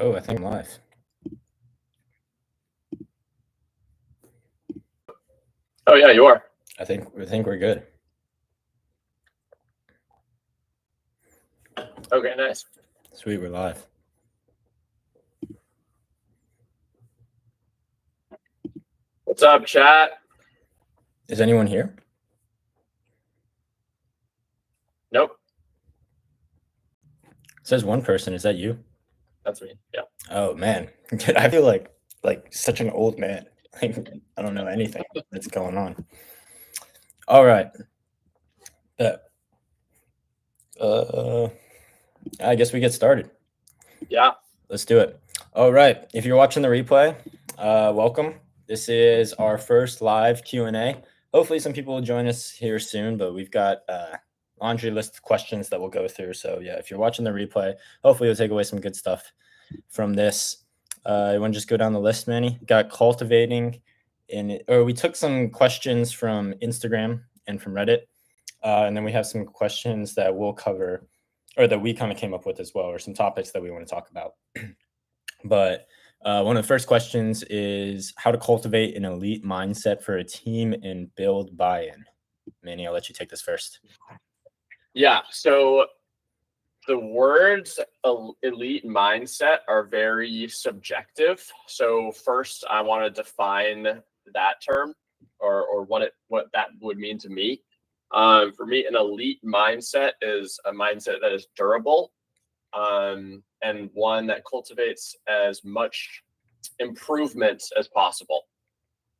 Oh, I think I'm live. Oh yeah, you are. I think we're good. Okay, nice. Sweet, we're live. What's up, chat? Is anyone here? Nope. It says one person. Is that you? That's me. Yeah. Oh man, I feel like such an old man. Like I don't know anything that's going on. All right. I guess we get started. Yeah. Let's do it. All right. If you're watching the replay, welcome. This is our first live Q&A. Hopefully some people will join us here soon, but we've got laundry list of questions that we'll go through. So yeah, if you're watching the replay, hopefully you'll take away some good stuff from this. You want to just go down the list, Manny? Got cultivating we took some questions from Instagram and from Reddit. And then we have some questions that we'll cover or that we kind of came up with as well, or some topics that we want to talk about. But one of the first questions is how to cultivate an elite mindset for a team and build buy-in. Manny, I'll let you take this first. Yeah. So the words elite mindset are very subjective. So first, I want to define that term or what that would mean to me. For me, an elite mindset is a mindset that is durable, and one that cultivates as much improvement as possible.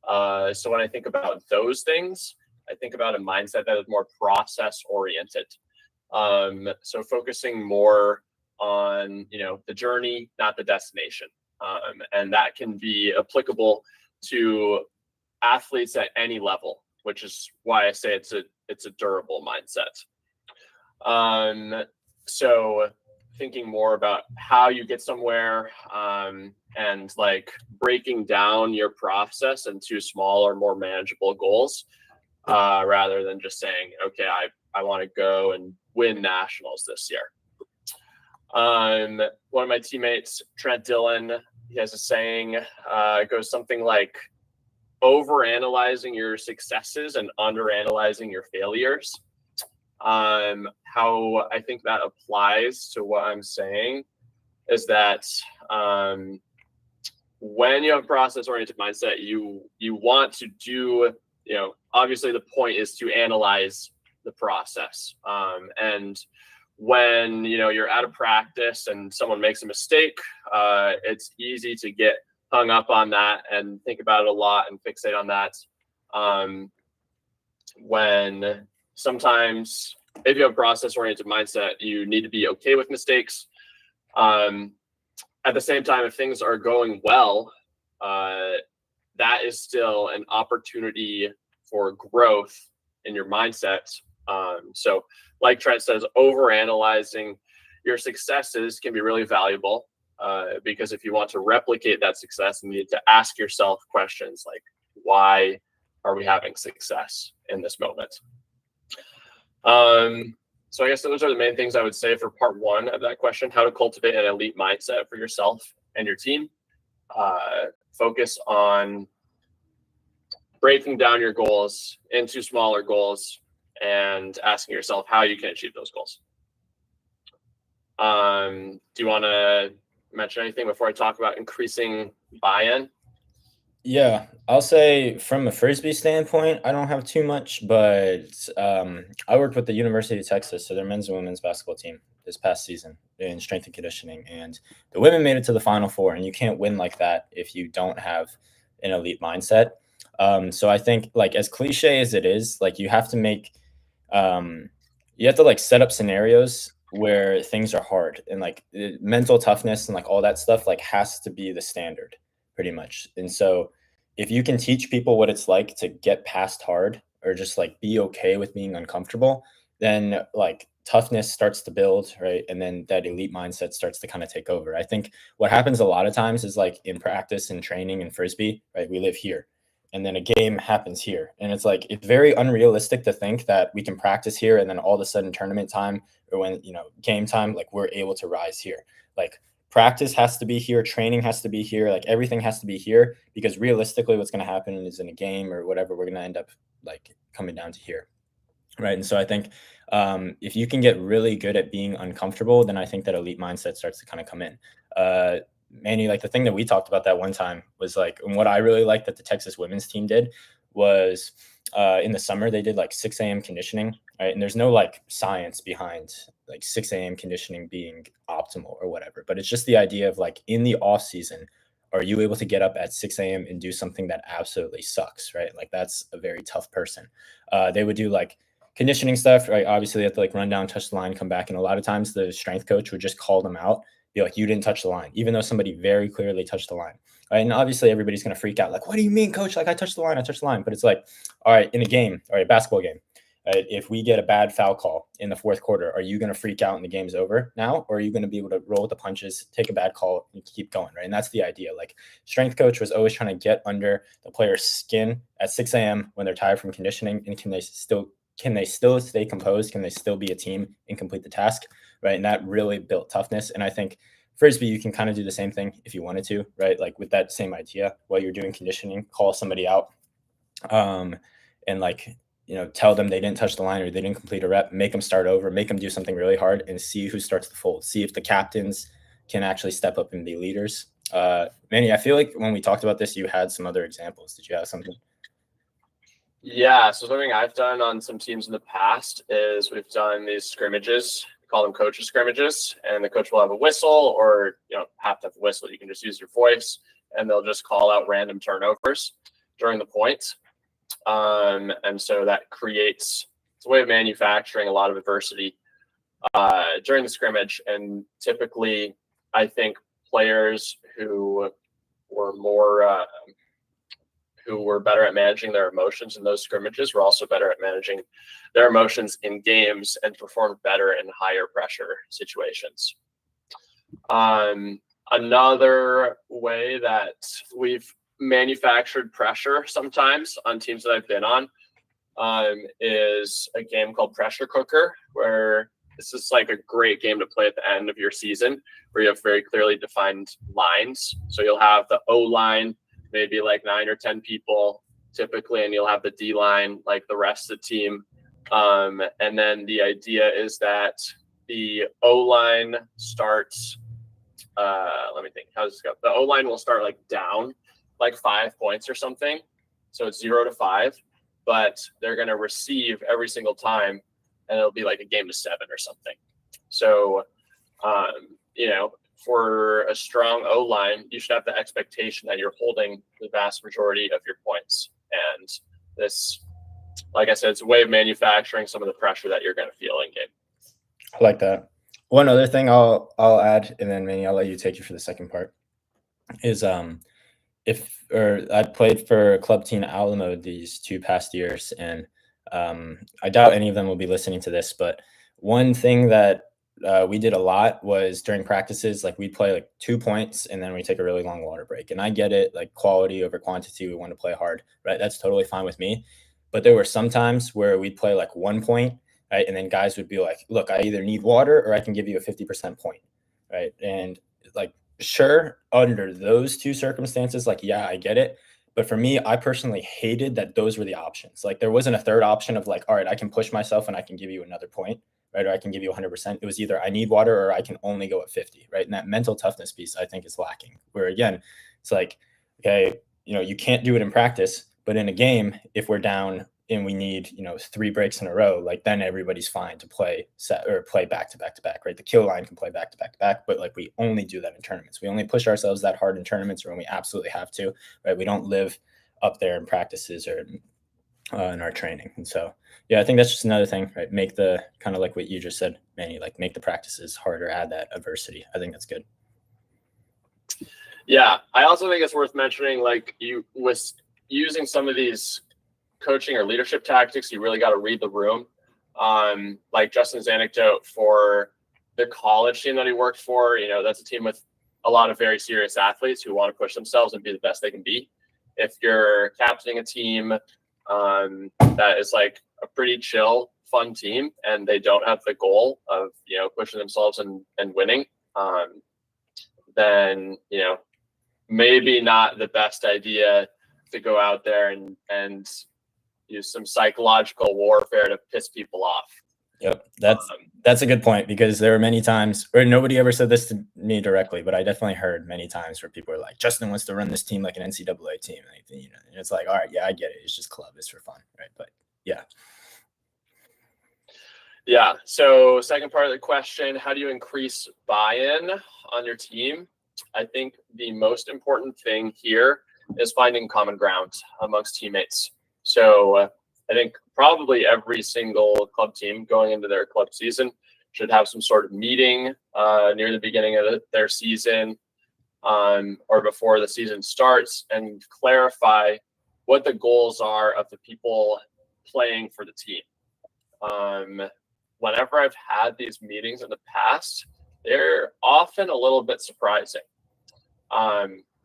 So when I think about those things, I think about a mindset that is more process oriented. So focusing more on, the journey, not the destination. And that can be applicable to athletes at any level, which is why I say it's a durable mindset. So thinking more about how you get somewhere, and like breaking down your process into smaller, more manageable goals, rather than just saying, okay, I want to go and win nationals this year. One of my teammates, Trent Dillon, he has a saying, it goes something like, overanalyzing your successes and underanalyzing your failures. How I think that applies to what I'm saying is that when you have a process-oriented mindset, you want to do, obviously the point is to analyze the process. And when, you're out of practice and someone makes a mistake, it's easy to get hung up on that and think about it a lot and fixate on that. When sometimes if you have a process-oriented mindset, you need to be okay with mistakes. At the same time, if things are going well, that is still an opportunity for growth in your mindset. So like Trent says, overanalyzing your successes can be really valuable, because if you want to replicate that success, you need to ask yourself questions like, why are we having success in this moment? So I guess those are the main things I would say for part one of that question, how to cultivate an elite mindset for yourself and your team. Focus on breaking down your goals into smaller goals and asking yourself how you can achieve those goals. Do you want to mention anything before I talk about increasing buy-in? Yeah, I'll say from a Frisbee standpoint, I don't have too much, but I worked with the University of Texas, so their men's and women's basketball team this past season in strength and conditioning, and the women made it to the Final Four, and you can't win like that if you don't have an elite mindset. So I think, like, as cliche as it is, like you have to make, you have to like set up scenarios where things are hard, and like mental toughness and like all that stuff like has to be the standard pretty much. And so if you can teach people what it's like to get past hard or just like be okay with being uncomfortable, then like toughness starts to build, right? And then that elite mindset starts to kind of take over. I think what happens a lot of times is like in practice and training and Frisbee, right? We live here and then a game happens here. And it's like, it's very unrealistic to think that we can practice here and then all of a sudden tournament time or when, game time, like we're able to rise here. Like practice has to be here, training has to be here, like everything has to be here, because realistically what's going to happen is in a game or whatever, we're going to end up like coming down to here. Right. And so I think if you can get really good at being uncomfortable, then I think that elite mindset starts to kind of come in. Manny, like the thing that we talked about that one time was like, and what I really liked that the Texas women's team did was in the summer, they did like 6 a.m. conditioning. Right. And there's no like science behind like 6 a.m. conditioning being optimal or whatever, but it's just the idea of like in the off season, are you able to get up at 6 a.m. and do something that absolutely sucks? Right. Like that's a very tough person. They would do like conditioning stuff, right? Obviously, they have to like run down, touch the line, come back. And a lot of times the strength coach would just call them out, be like, you didn't touch the line, even though somebody very clearly touched the line. Right? And obviously, everybody's going to freak out. Like, what do you mean, coach? Like, I touched the line, I touched the line. But it's like, all right, in a game, all right, basketball game, right, if we get a bad foul call in the fourth quarter, are you going to freak out and the game's over now? Or are you going to be able to roll with the punches, take a bad call, and keep going, right? And that's the idea. Like, strength coach was always trying to get under the player's skin at 6 a.m. when they're tired from conditioning, and can they still stay composed? Can they still be a team and complete the task? Right. And that really built toughness. And I think Frisbee, you can kind of do the same thing if you wanted to, right? Like with that same idea while you're doing conditioning, call somebody out and like, tell them they didn't touch the line or they didn't complete a rep, make them start over, make them do something really hard and see who starts to fold, see if the captains can actually step up and be leaders. Manny, I feel like when we talked about this, you had some other examples. Did you have something? Yeah, so something I've done on some teams in the past is we've done these scrimmages. We call them coaches scrimmages, and the coach will have a whistle, or have to have a whistle. You can just use your voice, and they'll just call out random turnovers during the points. And so that creates it's a way of manufacturing a lot of adversity during the scrimmage. And typically, I think players who were better at managing their emotions in those scrimmages were also better at managing their emotions in games and performed better in higher pressure situations. Another way that we've manufactured pressure sometimes on teams that I've been on is a game called Pressure Cooker, where this is like a great game to play at the end of your season, where you have very clearly defined lines. So you'll have the O line, maybe like 9 or 10 people typically, and you'll have the D line, like the rest of the team. And then the idea is that the O line starts, let me think, how does this go? The O line will start like down like 5 points or something. So it's 0 to 5, but they're going to receive every single time, and it'll be like a game to 7 or something. So, for a strong O line, you should have the expectation that you're holding the vast majority of your points. And this, like I said, it's a way of manufacturing some of the pressure that you're going to feel in game. I like that. One other thing I'll add, and then Manny, I'll let you take you for the second part, is I played for Club Team Alamo these 2 past years, and I doubt any of them will be listening to this, but one thing that we did a lot was during practices, like we'd play like 2 points and then we take a really long water break. And I get it, like quality over quantity, we want to play hard, right? That's totally fine with me. But there were some times where we'd play like 1 point, right? And then guys would be like, look, I either need water or I can give you a 50% point, right? And like, sure, under those 2 circumstances, like, yeah, I get it. But for me, I personally hated that those were the options. Like there wasn't a third option of like, all right, I can push myself and I can give you another point, right? Or I can give you 100%. It was either I need water or I can only go at 50, right? And that mental toughness piece, I think, is lacking. Where again, it's like, okay, you can't do it in practice, but in a game, if we're down and we need 3 breaks in a row, like then everybody's fine to play set or play back to back to back, right? The kill line can play back to back to back, but like we only do that in tournaments. We only push ourselves that hard in tournaments or when we absolutely have to, right? We don't live up there in practices or in our training. And so, yeah, I think that's just another thing, right? Make the kind of like what you just said, Manny, like make the practices harder, add that adversity. I think that's good. Yeah, I also think it's worth mentioning, like you was using some of these coaching or leadership tactics, you really got to read the room. Like Justin's anecdote for the college team that he worked for, that's a team with a lot of very serious athletes who want to push themselves and be the best they can be. If you're captaining a team that is like a pretty chill, fun team, and they don't have the goal of pushing themselves and winning, then, maybe not the best idea to go out there and use some psychological warfare to piss people off. Yep, that's a good point, because there were many times, or nobody ever said this to me directly, but I definitely heard many times where people are like, Justin wants to run this team like an NCAA team, and it's like, all right, yeah, I get it. It's just club, it's for fun, right? But yeah. Yeah. So second part of the question, how do you increase buy-in on your team? I think the most important thing here is finding common ground amongst teammates. So I think probably every single club team going into their club season should have some sort of meeting near the beginning of their season or before the season starts, and clarify what the goals are of the people playing for the team. Whenever I've had these meetings in the past, they're often a little bit surprising.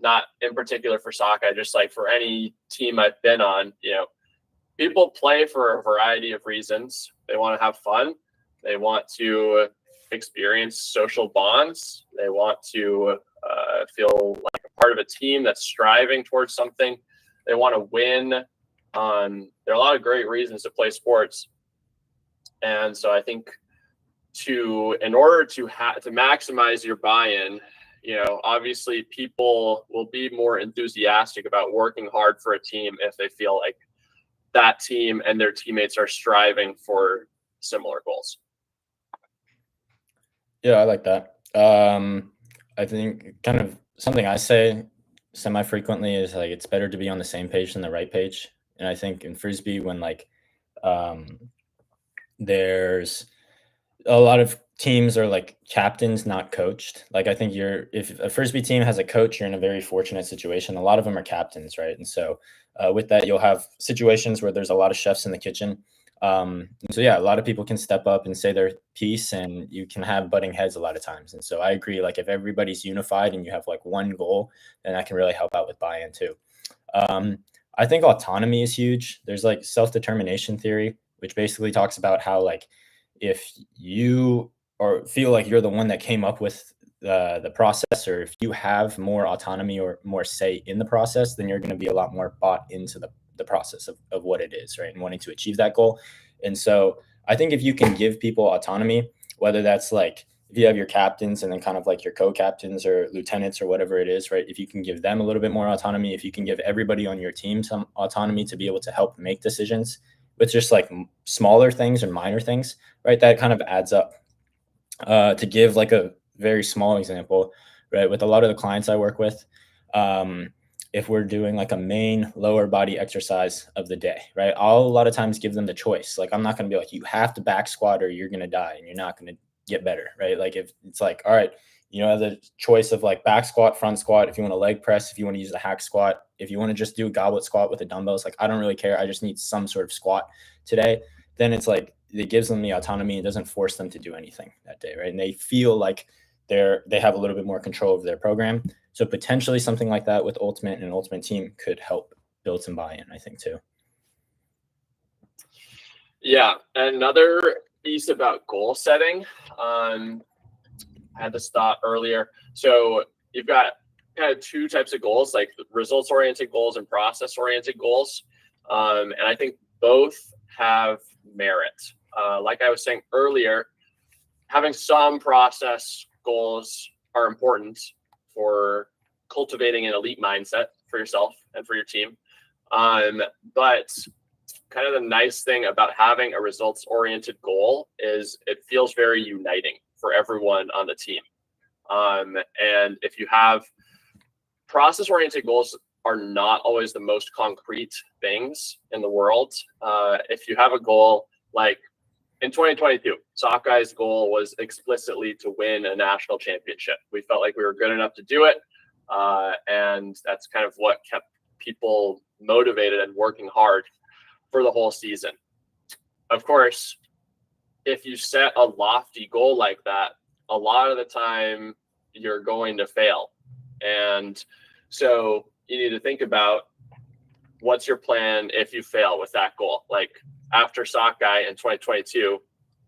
Not in particular for Sockeye, just like for any team I've been on, people play for a variety of reasons. They want to have fun. They want to experience social bonds. They want to feel like a part of a team that's striving towards something. They want to win. There are a lot of great reasons to play sports. And so I think in order to maximize your buy-in, obviously people will be more enthusiastic about working hard for a team if they feel like that team and their teammates are striving for similar goals. Yeah, I like that. I think kind of something I say semi-frequently is like, it's better to be on the same page than the right page. And I think in Frisbee, when there's a lot of teams are like captains, not coached. Like, I think if a Frisbee team has a coach, you're in a very fortunate situation. A lot of them are captains, right? And so with that, you'll have situations where there's a lot of chefs in the kitchen. And so, yeah, a lot of people can step up and say their piece, and you can have butting heads a lot of times. And so I agree, like if everybody's unified and you have like one goal, then that can really help out with buy-in too. I think autonomy is huge. There's like self-determination theory, which basically talks about how like if you or feel like you're the one that came up with the process, or if you have more autonomy or more say in the process, then you're going to be a lot more bought into the process of what it is, right? And wanting to achieve that goal. And so I think if you can give people autonomy, whether that's like if you have your captains and then kind of like your co-captains or lieutenants or whatever it is, right? If you can give them a little bit more autonomy, if you can give everybody on your team some autonomy to be able to help make decisions with just like smaller things or minor things, right? That kind of adds up. To give like a very small example, right? With a lot of the clients I work with, if we're doing like a main lower body exercise of the day, right? I'll a lot of times give them the choice. Like, I'm not going to be like, you have to back squat or you're going to die and you're not going to get better, right? Like if it's like, all right, the choice of like back squat, front squat, if you want to leg press, if you want to use the hack squat, if you want to just do a goblet squat with the dumbbells, like I don't really care. I just need some sort of squat today. Then it's like, it gives them the autonomy and doesn't force them to do anything that day, right? And they feel like they have a little bit more control over their program. So potentially something like that with Ultimate and an Ultimate team could help build some buy-in, I think, too. Yeah, another piece about goal setting. I had this thought earlier. So you've got kind of two types of goals, like results-oriented goals and process-oriented goals. And I think both have merit. Like I was saying earlier, having some process goals are important for cultivating an elite mindset for yourself and for your team. But kind of the nice thing about having a results-oriented goal is it feels very uniting for everyone on the team. And if you have process-oriented goals, are not always the most concrete things in the world. If you have a goal like in 2022, Sockeye's goal was explicitly to win a national championship. We felt like we were good enough to do it. And that's kind of what kept people motivated and working hard for the whole season. Of course, if you set a lofty goal like that, a lot of the time you're going to fail. And so you need to think about what's your plan if you fail with that goal. Like after Sockeye in 2022,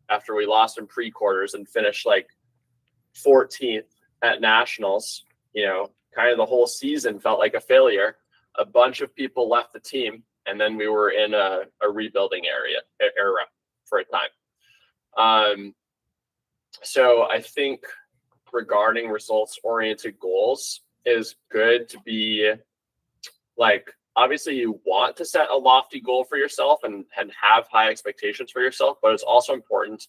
after we lost in pre-quarters and finished like 14th at nationals, kind of the whole season felt like a failure. A bunch of people left the team, and then we were in a rebuilding era for a time. So I think regarding results-oriented goals is good to be like, obviously you want to set a lofty goal for yourself and have high expectations for yourself, but it's also important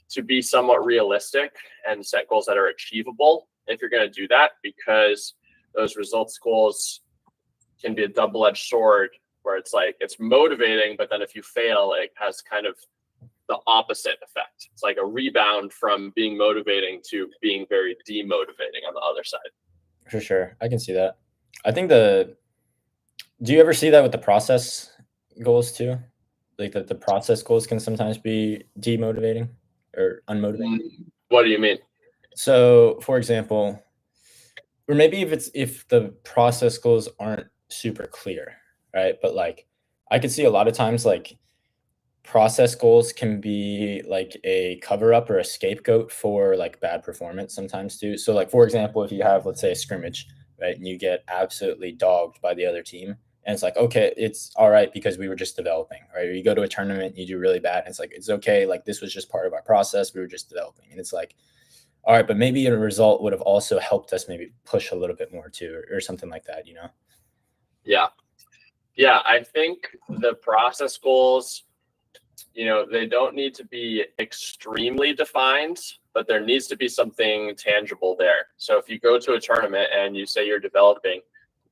to be somewhat realistic and set goals that are achievable if you're going to do that, because those results goals can be a double-edged sword where it's like, it's motivating, but then if you fail, it has kind of the opposite effect. It's like a rebound from being motivating to being very demotivating on the other side. For sure. I can see that. I think do you ever see that with the process goals too? Like the process goals can sometimes be demotivating or unmotivating. What do you mean? So for example, or maybe if the process goals aren't super clear, right? But like I could see a lot of times like process goals can be like a cover up or a scapegoat for like bad performance sometimes too. So like for example, if you have, let's say, a scrimmage, right, and you get absolutely dogged by the other team, and it's like, okay, it's all right because we were just developing, right? Or you go to a tournament, you do really bad, and it's like, it's okay, like this was just part of our process, we were just developing. And it's like, all right, but maybe a result would have also helped us maybe push a little bit more too, or something like that, Yeah, I think the process goals, they don't need to be extremely defined, but there needs to be something tangible there. So if you go to a tournament and you say you're developing,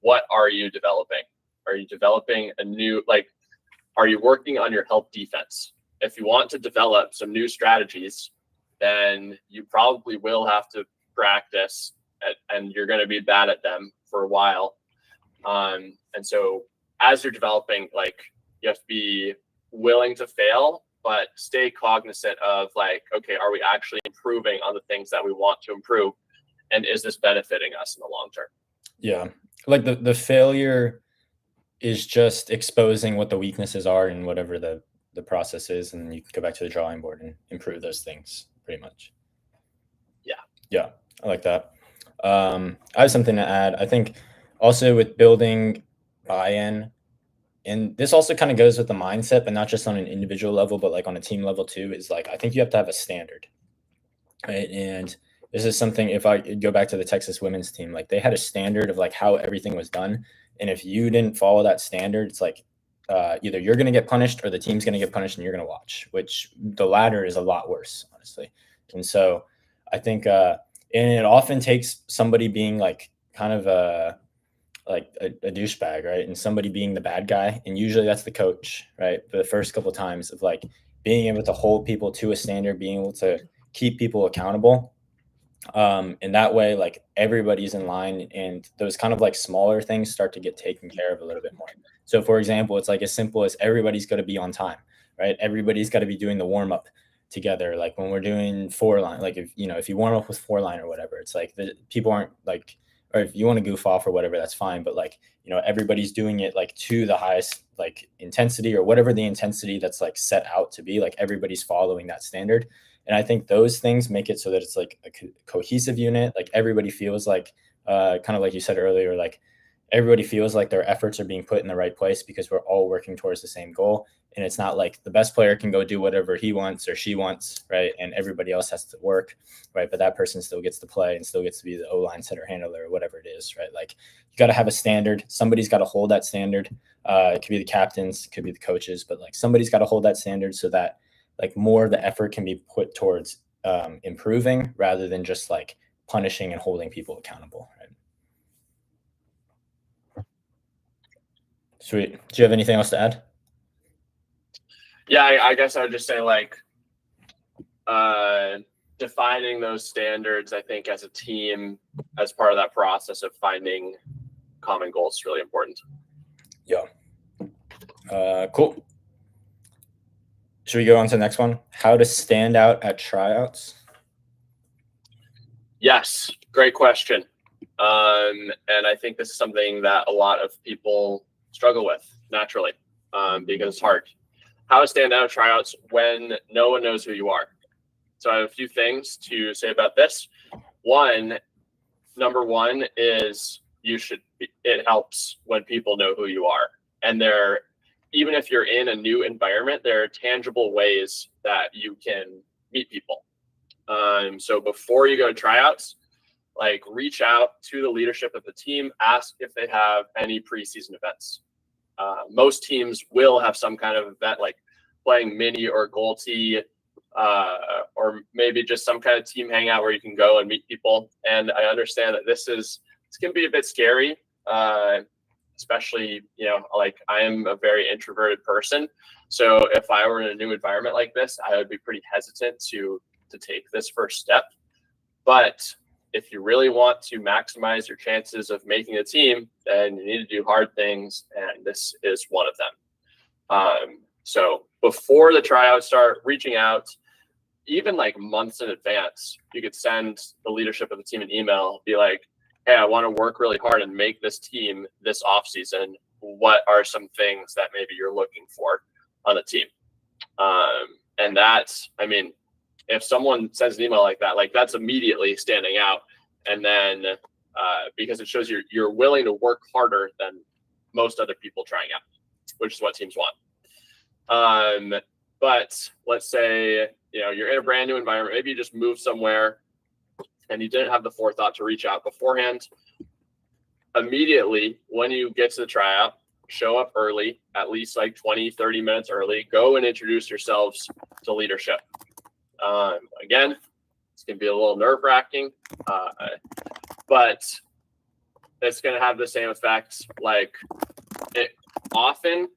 what are you developing? Are you developing are you working on your help defense? If you want to develop some new strategies, then you probably will have to practice and you're going to be bad at them for a while. And so as you're developing, like, you have to be willing to fail, but stay cognizant of like, okay, are we actually improving on the things that we want to improve? And is this benefiting us in the long term? Yeah. Like the failure is just exposing what the weaknesses are in whatever the process is, and you can go back to the drawing board and improve those things pretty much. Yeah, I like that. I have something to add. I think also with building buy-in, and this also kind of goes with the mindset, but not just on an individual level, but like on a team level too, is like, I think you have to have a standard, right? And this is something, if I go back to the Texas women's team, like they had a standard of like how everything was done. And if you didn't follow that standard, it's like either you're going to get punished or the team's going to get punished and you're going to watch, which the latter is a lot worse, honestly. And so I think, and it often takes somebody being like kind of a douchebag, right? And somebody being the bad guy. And usually that's the coach, right? For the first couple of times of like being able to hold people to a standard, being able to keep people accountable. And that way, like everybody's in line and those kind of like smaller things start to get taken care of a little bit more. So for example, it's like as simple as everybody's got to be on time, right? Everybody's got to be doing the warm up together. Like when we're doing 4-line, like if you warm up with 4-line or whatever, it's like the people aren't like, or if you want to goof off or whatever, that's fine. But like, everybody's doing it like to the highest like intensity or whatever the intensity that's like set out to be, like everybody's following that standard. And I think those things make it so that it's like a cohesive unit. Like everybody feels like, kind of like you said earlier, like everybody feels like their efforts are being put in the right place because we're all working towards the same goal. And it's not like the best player can go do whatever he wants or she wants, right? And everybody else has to work, right? But that person still gets to play and still gets to be the O-line center handler or whatever it is, right? Like you got to have a standard. Somebody's got to hold that standard. It could be the captains, it could be the coaches, but like somebody's got to hold that standard so that like more of the effort can be put towards improving rather than just like punishing and holding people accountable, right? Sweet. Do you have anything else to add? Yeah, I guess I would just say like defining those standards, I think as a team, as part of that process of finding common goals is really important. Yeah. Cool. Should we go on to the next one? How to stand out at tryouts? Yes, great question. And I think this is something that a lot of people struggle with naturally because it's hard. How to stand out at tryouts when no one knows who you are. So I have a few things to say about this. One, number one is it helps when people know who you are. And even if you're in a new environment, there are tangible ways that you can meet people. So before you go to tryouts, like reach out to the leadership of the team, ask if they have any preseason events. Most teams will have some kind of event like playing mini or goal tee, or maybe just some kind of team hangout where you can go and meet people. And I understand that this can be a bit scary, especially, like I am a very introverted person. So if I were in a new environment like this, I would be pretty hesitant to take this first step. But if you really want to maximize your chances of making a team, then you need to do hard things, and this is one of them. So before the tryouts start, reaching out, even like months in advance, you could send the leadership of the team an email, be like, hey, I want to work really hard and make this team this off season. What are some things that maybe you're looking for on the team? And that's, I mean, if someone sends an email like that, like that's immediately standing out. And then because it shows you're willing to work harder than most other people trying out, which is what teams want. But let's say, you're in a brand new environment. Maybe you just moved somewhere and you didn't have the forethought to reach out beforehand. Immediately when you get to the tryout, show up early, at least like 20, 30 minutes early, go and introduce yourselves to leadership. Again, it's going to be a little nerve-wracking, but it's going to have the same effects. Like often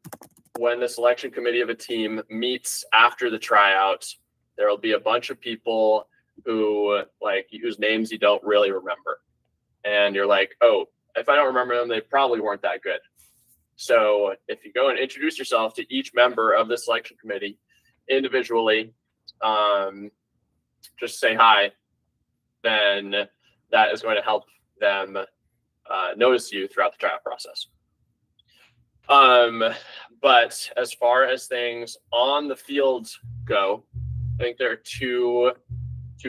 when the selection committee of a team meets after the tryout, there will be a bunch of people whose names you don't really remember. And you're like, oh, if I don't remember them, they probably weren't that good. So if you go and introduce yourself to each member of the selection committee individually, just say hi, then that is going to help them notice you throughout the tryout process. But as far as things on the field go, I think there are two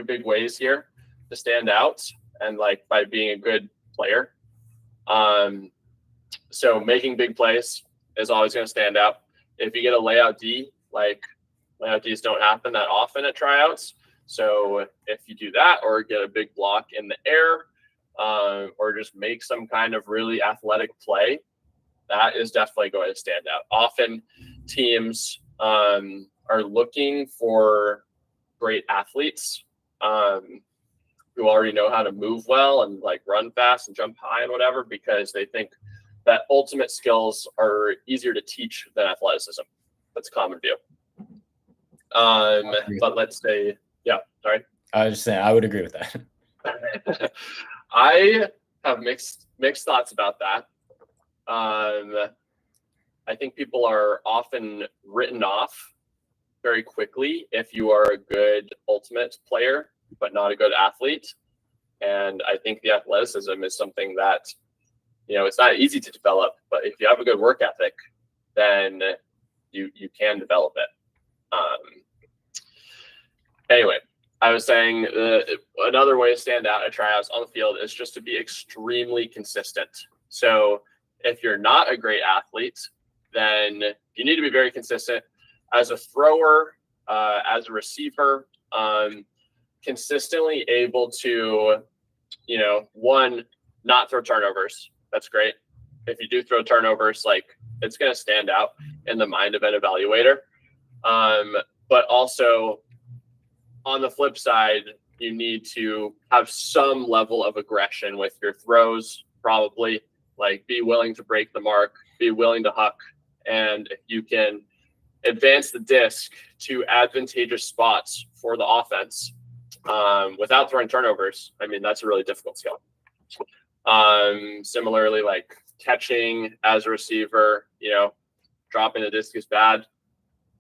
big ways here to stand out, and like by being a good player. So making big plays is always going to stand out. If you get a layout D, like layout Ds don't happen that often at tryouts. So if you do that, or get a big block in the air, or just make some kind of really athletic play, that is definitely going to stand out. Often teams are looking for great athletes who already know how to move well and like run fast and jump high and whatever, because they think that ultimate skills are easier to teach than athleticism. That's a common view. But let's say, sorry. I was just saying, I would agree with that. I have mixed thoughts about that. I think people are often written off very quickly if you are a good ultimate player, but not a good athlete. And I think the athleticism is something that, it's not easy to develop, but if you have a good work ethic, then you can develop it. Anyway, I was saying another way to stand out at tryouts on the field is just to be extremely consistent. So if you're not a great athlete, then you need to be very consistent as a thrower, as a receiver, consistently able to, one, not throw turnovers. That's great. If you do throw turnovers, like it's going to stand out in the mind of an evaluator. But also on the flip side, you need to have some level of aggression with your throws, probably. Like be willing to break the mark, be willing to huck. And if you can advance the disc to advantageous spots for the offense without throwing turnovers, I mean, that's a really difficult skill. Similarly, like catching as a receiver, dropping the disc is bad.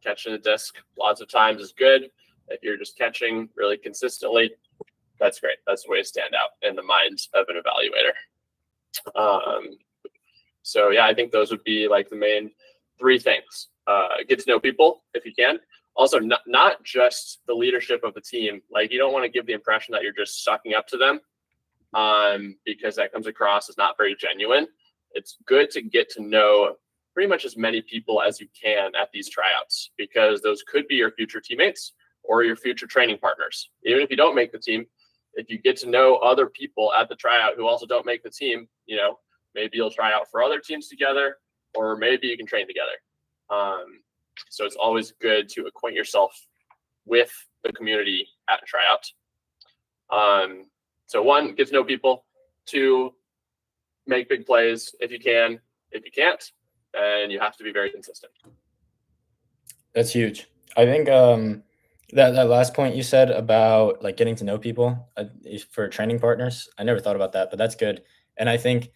Catching the disc lots of times is good. If you're just catching really consistently, that's great. That's the way to stand out in the mind of an evaluator. So yeah, I think those would be like the main three things. Get to know people if you can. Also, not just the leadership of the team. Like you don't want to give the impression that you're just sucking up to them. because that comes across as not very genuine. It's good to get to know pretty much as many people as you can at these tryouts, because those could be your future teammates or your future training partners. Even if you don't make the team, if you get to know other people at the tryout who also don't make the team, maybe you'll try out for other teams together, or maybe you can train together. So it's always good to acquaint yourself with the community at a tryout. So 1, get to know people. 2, make big plays if you can. If you can't, then you have to be very consistent. That's huge. I think that last point you said about like getting to know people for training partners, I never thought about that, but that's good. And I think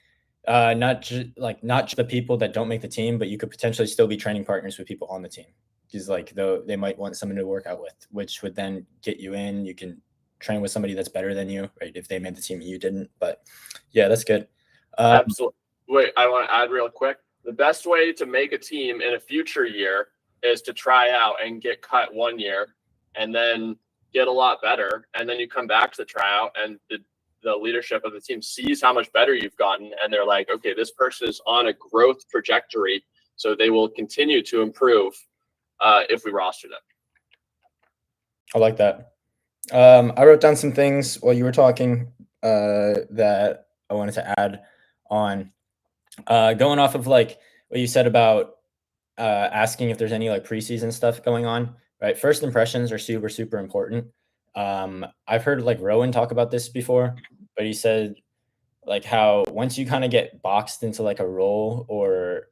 not just the people that don't make the team, but you could potentially still be training partners with people on the team, because like though they might want someone to work out with, which would then get you in. You can train with somebody that's better than you, right? If they made the team and you didn't. But yeah, that's good. Absolutely. Wait, I want to add real quick. The best way to make a team in a future year is to try out and get cut 1 year and then get a lot better. And then you come back to the tryout and the leadership of the team sees how much better you've gotten. And they're like, okay, this person is on a growth trajectory, so they will continue to improve if we roster them. I like that. I wrote down some things while you were talking that I wanted to add on. Going off of like what you said about asking if there's any like preseason stuff going on, right? First impressions are super, super important. I've heard like Rowan talk about this before, but he said like how once you kind of get boxed into like a role, or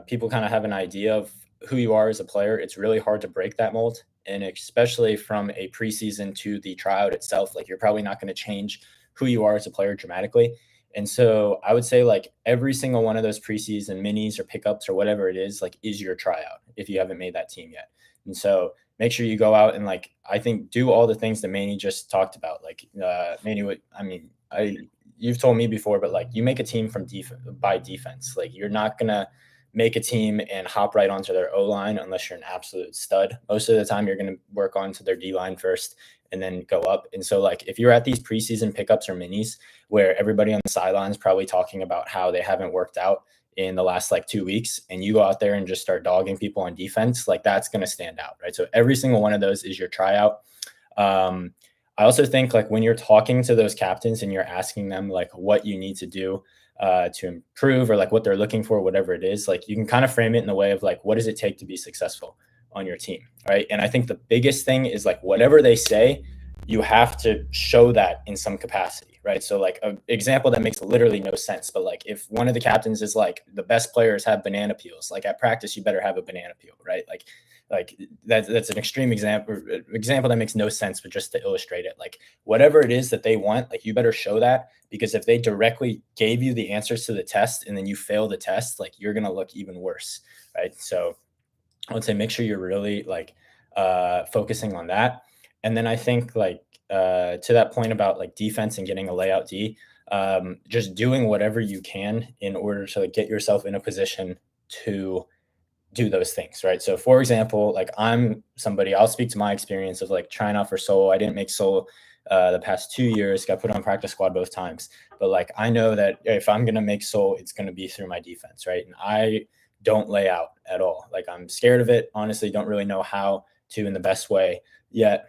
people kind of have an idea of who you are as a player, it's really hard to break that mold. And especially from a preseason to the tryout itself, like you're probably not going to change who you are as a player dramatically. And so I would say like every single one of those preseason minis or pickups or whatever it is, like is your tryout if you haven't made that team yet. And so make sure you go out and like, I think do all the things that Manny just talked about. Like Manny would, I mean, you've told me before, but like you make a team from by defense. Like you're not going to make a team and hop right onto their O-line unless you're an absolute stud. Most of the time you're going to work onto their D-line first and then go up. And so like if you're at these preseason pickups or minis where everybody on the sidelines probably talking about how they haven't worked out in the last like 2 weeks, and you go out there and just start dogging people on defense, like that's going to stand out, right? So every single one of those is your tryout. I also think like when you're talking to those captains and you're asking them like what you need to do to improve, or like what they're looking for, whatever it is, like you can kind of frame it in the way of like, what does it take to be successful on your team, right? And I think the biggest thing is like whatever they say, you have to show that in some capacity, right? So like an example that makes literally no sense, but like if one of the captains is like the best players have banana peels, like at practice you better have a banana peel, right? Like that's an extreme example that makes no sense, but just to illustrate it, like whatever it is that they want, like you better show that, because if they directly gave you the answers to the test and then you fail the test, like you're going to look even worse, right? So I would say make sure you're really like focusing on that. And then I think like to that point about like defense and getting a layout D, just doing whatever you can in order to like, get yourself in a position to do those things, right? So for example, like I'll speak to my experience of like trying out for solo. I didn't make solo the past 2 years, got put on practice squad both times. But like I know that if I'm going to make solo, it's going to be through my defense, right? And I don't lay out at all. Like I'm scared of it. Honestly, don't really know how to in the best way yet.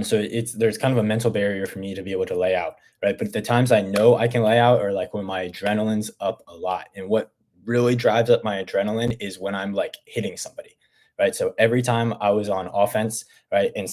So there's kind of a mental barrier for me to be able to lay out, right? But the times I know I can lay out are like when my adrenaline's up a lot. And what really drives up my adrenaline is when I'm like hitting somebody, right? So every time I was on offense, right, and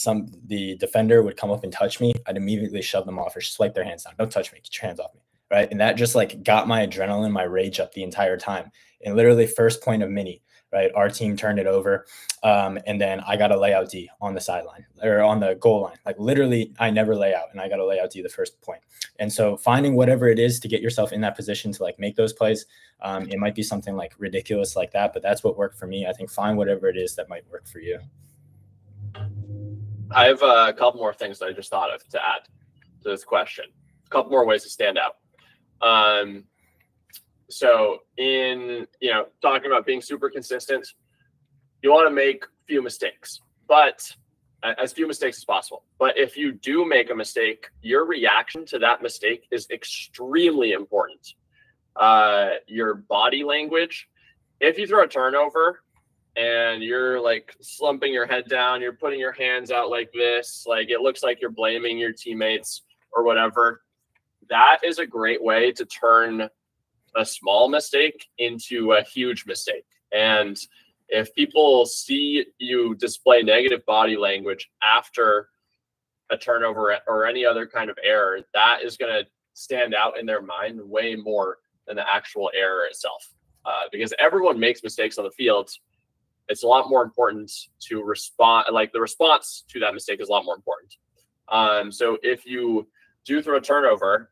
the defender would come up and touch me, I'd immediately shove them off or swipe their hands down. Don't touch me, get your hands off me, right? And that just like got my adrenaline, my rage up the entire time. And literally first point of mini, right, our team turned it over. And then I got a layout D on the sideline or on the goal line. Like literally I never lay out, and I got a layout D the first point. And so finding whatever it is to get yourself in that position to like make those plays, it might be something like ridiculous like that, but that's what worked for me. I think find whatever it is that might work for you. I have a couple more things that I just thought of to add to this question. A couple more ways to stand out. So in, talking about being super consistent, you want to make few mistakes, but as few mistakes as possible. But if you do make a mistake, your reaction to that mistake is extremely important. Your body language, if you throw a turnover and you're like slumping your head down, you're putting your hands out like this, like it looks like you're blaming your teammates or whatever, that is a great way to turn a small mistake into a huge mistake. And if people see you display negative body language after a turnover or any other kind of error, that is going to stand out in their mind way more than the actual error itself. Because everyone makes mistakes on the field. It's a lot more important to respond. Like the response to that mistake is a lot more important. So if you do throw a turnover,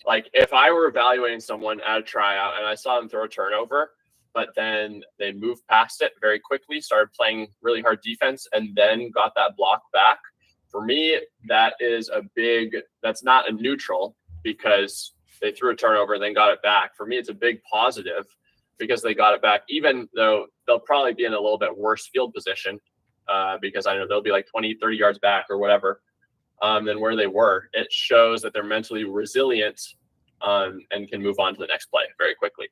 like if I were evaluating someone at a tryout and I saw them throw a turnover, but then they moved past it very quickly, started playing really hard defense, and then got that block back, for me, that is that's not a neutral because they threw a turnover and then got it back. For me, it's a big positive because they got it back, even though they'll probably be in a little bit worse field position because I know they'll be like 20, 30 yards back or whatever than where they were. It shows that they're mentally resilient and can move on to the next play very quickly.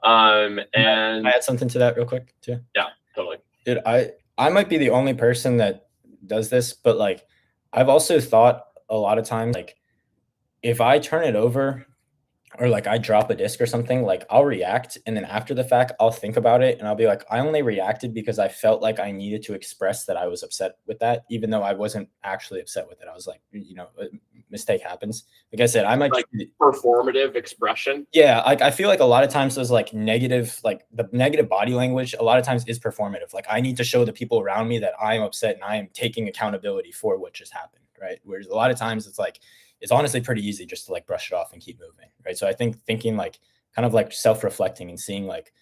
And can I add something to that real quick too? Yeah, totally. Dude, I might be the only person that does this, but like I've also thought a lot of times, like if I turn it over or like I drop a disc or something, like I'll react. And then after the fact, I'll think about it and I'll be like, I only reacted because I felt like I needed to express that I was upset with that, even though I wasn't actually upset with it. I was like, a mistake happens. Like I said, I might like performative expression. Yeah. Like I feel like a lot of times those like negative, like the negative body language, a lot of times is performative. Like I need to show the people around me that I am upset and I am taking accountability for what just happened. Right. Whereas a lot of times it's like, it's honestly pretty easy just to like brush it off and keep moving. Right. So I think thinking like kind of like self-reflecting and seeing like,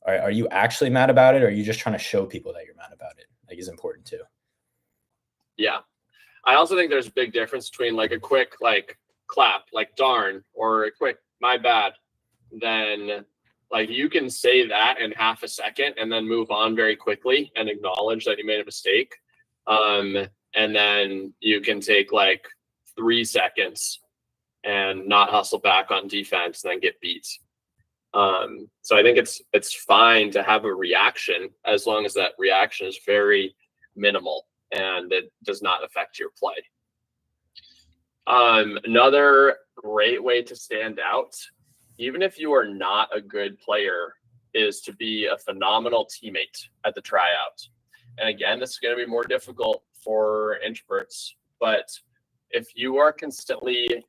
are you actually mad about it? Or are you just trying to show people that you're mad about it? Like is important too. Yeah. I also think there's a big difference between like a quick, like clap, like darn, or a quick, my bad. Then like you can say that in half a second and then move on very quickly and acknowledge that you made a mistake. And then you can take like 3 seconds and not hustle back on defense and then get beat. So I think it's fine to have a reaction as long as that reaction is very minimal and it does not affect your play. Another great way to stand out, even if you are not a good player, is to be a phenomenal teammate at the tryout. And again, this is going to be more difficult for introverts, but if you are constantly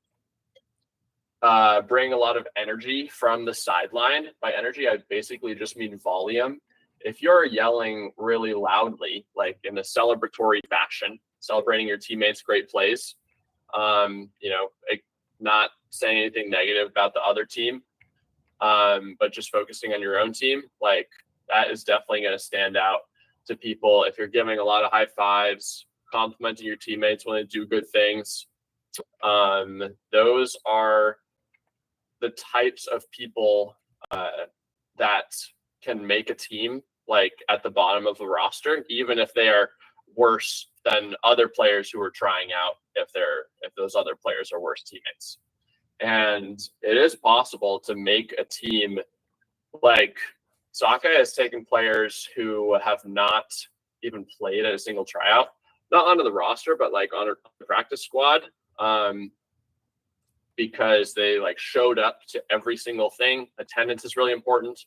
bring a lot of energy from the sideline, by energy, I basically just mean volume. If you're yelling really loudly, like in a celebratory fashion, celebrating your teammates' great plays, not saying anything negative about the other team, but just focusing on your own team, like that is definitely going to stand out to people. If you're giving a lot of high fives, complimenting your teammates when they do good things, those are the types of people that can make a team like at the bottom of the roster, even if they are worse than other players who are trying out, if those other players are worse teammates. And it is possible to make a team. Like Sockeye has taken players who have not even played at a single tryout, not onto the roster, but like on a practice squad, because they like showed up to every single thing. Attendance is really important.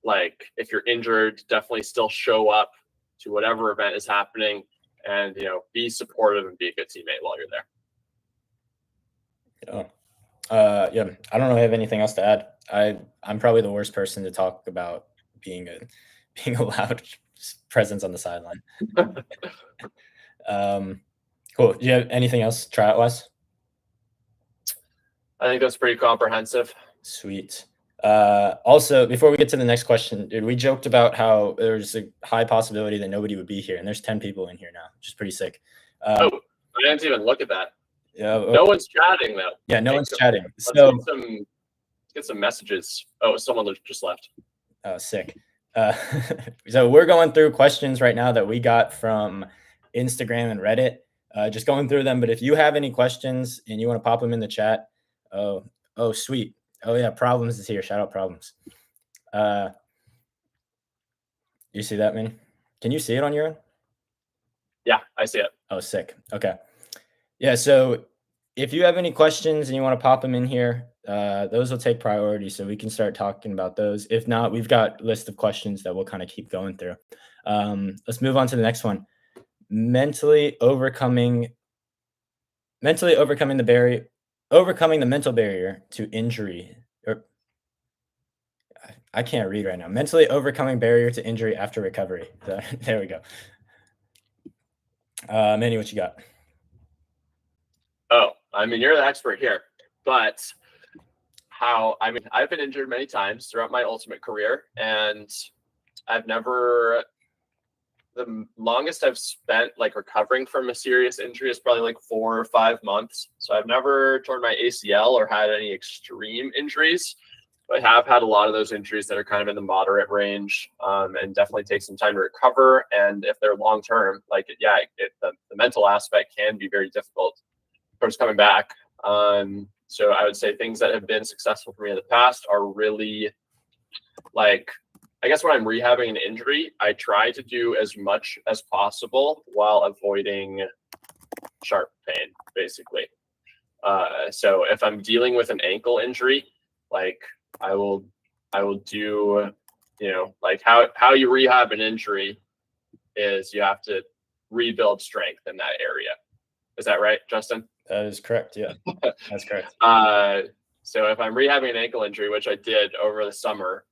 Like if you're injured, definitely still show up to whatever event is happening and, be supportive and be a good teammate while you're there. Yeah, I don't really have anything else to add. I'm probably the worst person to talk about being a loud presence on the sideline. Cool. Do you have anything else tryout wise? I think that's pretty comprehensive. Sweet. Also, before we get to the next question, dude, we joked about how there's a high possibility that nobody would be here, and there's 10 people in here now, which is pretty sick. I didn't even look at that. Yeah. No one's chatting though. Yeah, no one's chatting. Let's get some messages. Oh, someone just left. Oh, sick. Uh, so we're going through questions right now that we got from Instagram and Reddit. Just going through them. But if you have any questions and you want to pop them in the chat, oh, sweet. Oh yeah, Problems is here. Shout out Problems. You see that, Manny? Can you see it on your end? Yeah, I see it. Oh, sick. Okay. Yeah. So if you have any questions and you want to pop them in here, those will take priority so we can start talking about those. If not, we've got a list of questions that we'll kind of keep going through. Let's move on to the next one. Mentally overcoming overcoming the mental barrier to injury. Or I can't read right now. Mentally overcoming barrier to injury after recovery. There we go. Manny, what you got? Oh, I mean, you're the expert here, but I've been injured many times throughout my ultimate career, and the longest I've spent like recovering from a serious injury is probably like 4 or 5 months. So I've never torn my ACL or had any extreme injuries, but I have had a lot of those injuries that are kind of in the moderate range, and definitely take some time to recover. And if they're long term, the mental aspect can be very difficult towards coming back. So I would say things that have been successful for me in the past are really like, I guess when I'm rehabbing an injury, I try to do as much as possible while avoiding sharp pain, basically. So if I'm dealing with an ankle injury, like I will do, like how you rehab an injury is you have to rebuild strength in that area. Is that right, Justin? That is correct. Yeah, that's correct. So if I'm rehabbing an ankle injury, which I did over the summer,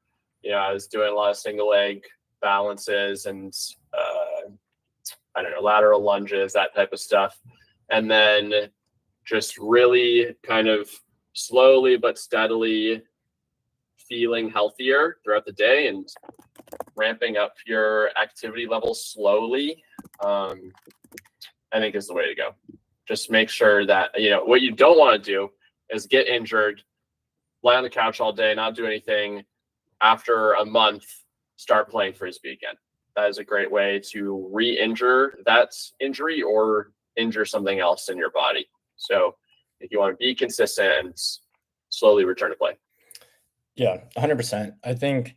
I was doing a lot of single leg balances and I don't know, lateral lunges, that type of stuff. And then just really kind of slowly but steadily feeling healthier throughout the day and ramping up your activity levels slowly, I think is the way to go. Just make sure that, what you don't want to do is get injured, lie on the couch all day, not do anything. After a month, start playing Frisbee again. That is a great way to re-injure that injury or injure something else in your body. So if you want to be consistent and slowly return to play. Yeah, 100%. I think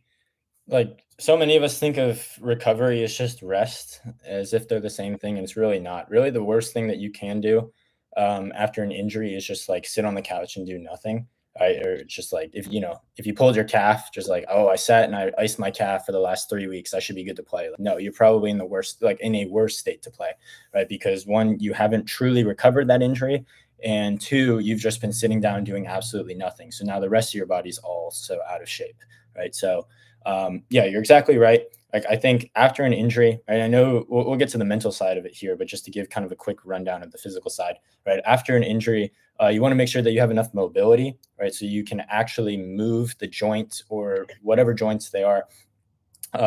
like so many of us think of recovery as just rest, as if they're the same thing, and it's really not. Really, the worst thing that you can do after an injury is just like sit on the couch and do nothing. Right? Or it's just like if you pulled your calf, just like, oh, I sat and I iced my calf for the last 3 weeks, I should be good to play. Like, no, you're probably in a worse state to play, right? Because one, you haven't truly recovered that injury, and two, you've just been sitting down doing absolutely nothing. So now the rest of your body's also out of shape, right? So yeah, you're exactly right. Like I think after an injury, right? I know we'll get to the mental side of it here, but just to give kind of a quick rundown of the physical side, right? After an injury, you want to make sure that you have enough mobility, right? So you can actually move the joint or whatever joints they are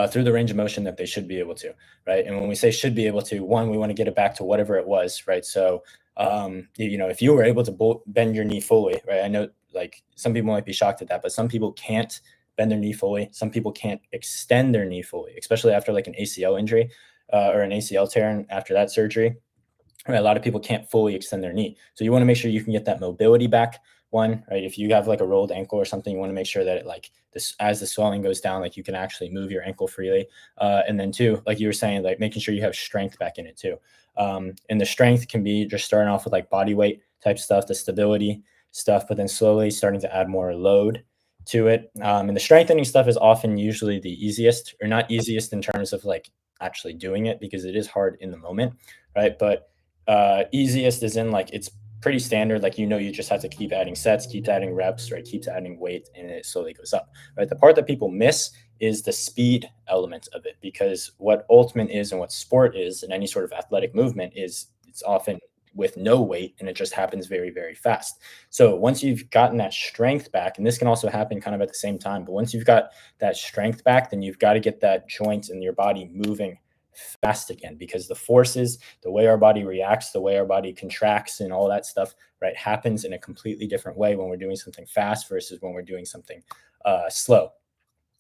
through the range of motion that they should be able to, right? And when we say should be able to, one, we want to get it back to whatever it was, right? So, if you were able to bend your knee fully, right? I know like some people might be shocked at that, but some people can't bend their knee fully. Some people can't extend their knee fully, especially after like an ACL injury or an ACL tear after that surgery. Right, a lot of people can't fully extend their knee. So you want to make sure you can get that mobility back. One, right? If you have like a rolled ankle or something, you want to make sure that it like this as the swelling goes down, like you can actually move your ankle freely. And then two, like you were saying, like making sure you have strength back in it too. And the strength can be just starting off with like body weight type stuff, the stability stuff, but then slowly starting to add more load to it. And the strengthening stuff is often usually the easiest, or not easiest in terms of like actually doing it because it is hard in the moment, right? But easiest is in like it's pretty standard. Like you just have to keep adding sets, keep adding reps, right? Keeps adding weight, and it slowly goes up. Right. The part that people miss is the speed element of it, because what ultimate is and what sport is in any sort of athletic movement is it's often with no weight and it just happens very, very fast. So once you've gotten that strength back, and this can also happen kind of at the same time, but once you've got that strength back, then you've got to get that joint in your body moving fast again, because the forces, the way our body reacts, the way our body contracts and all that stuff, right, happens in a completely different way when we're doing something fast versus when we're doing something slow.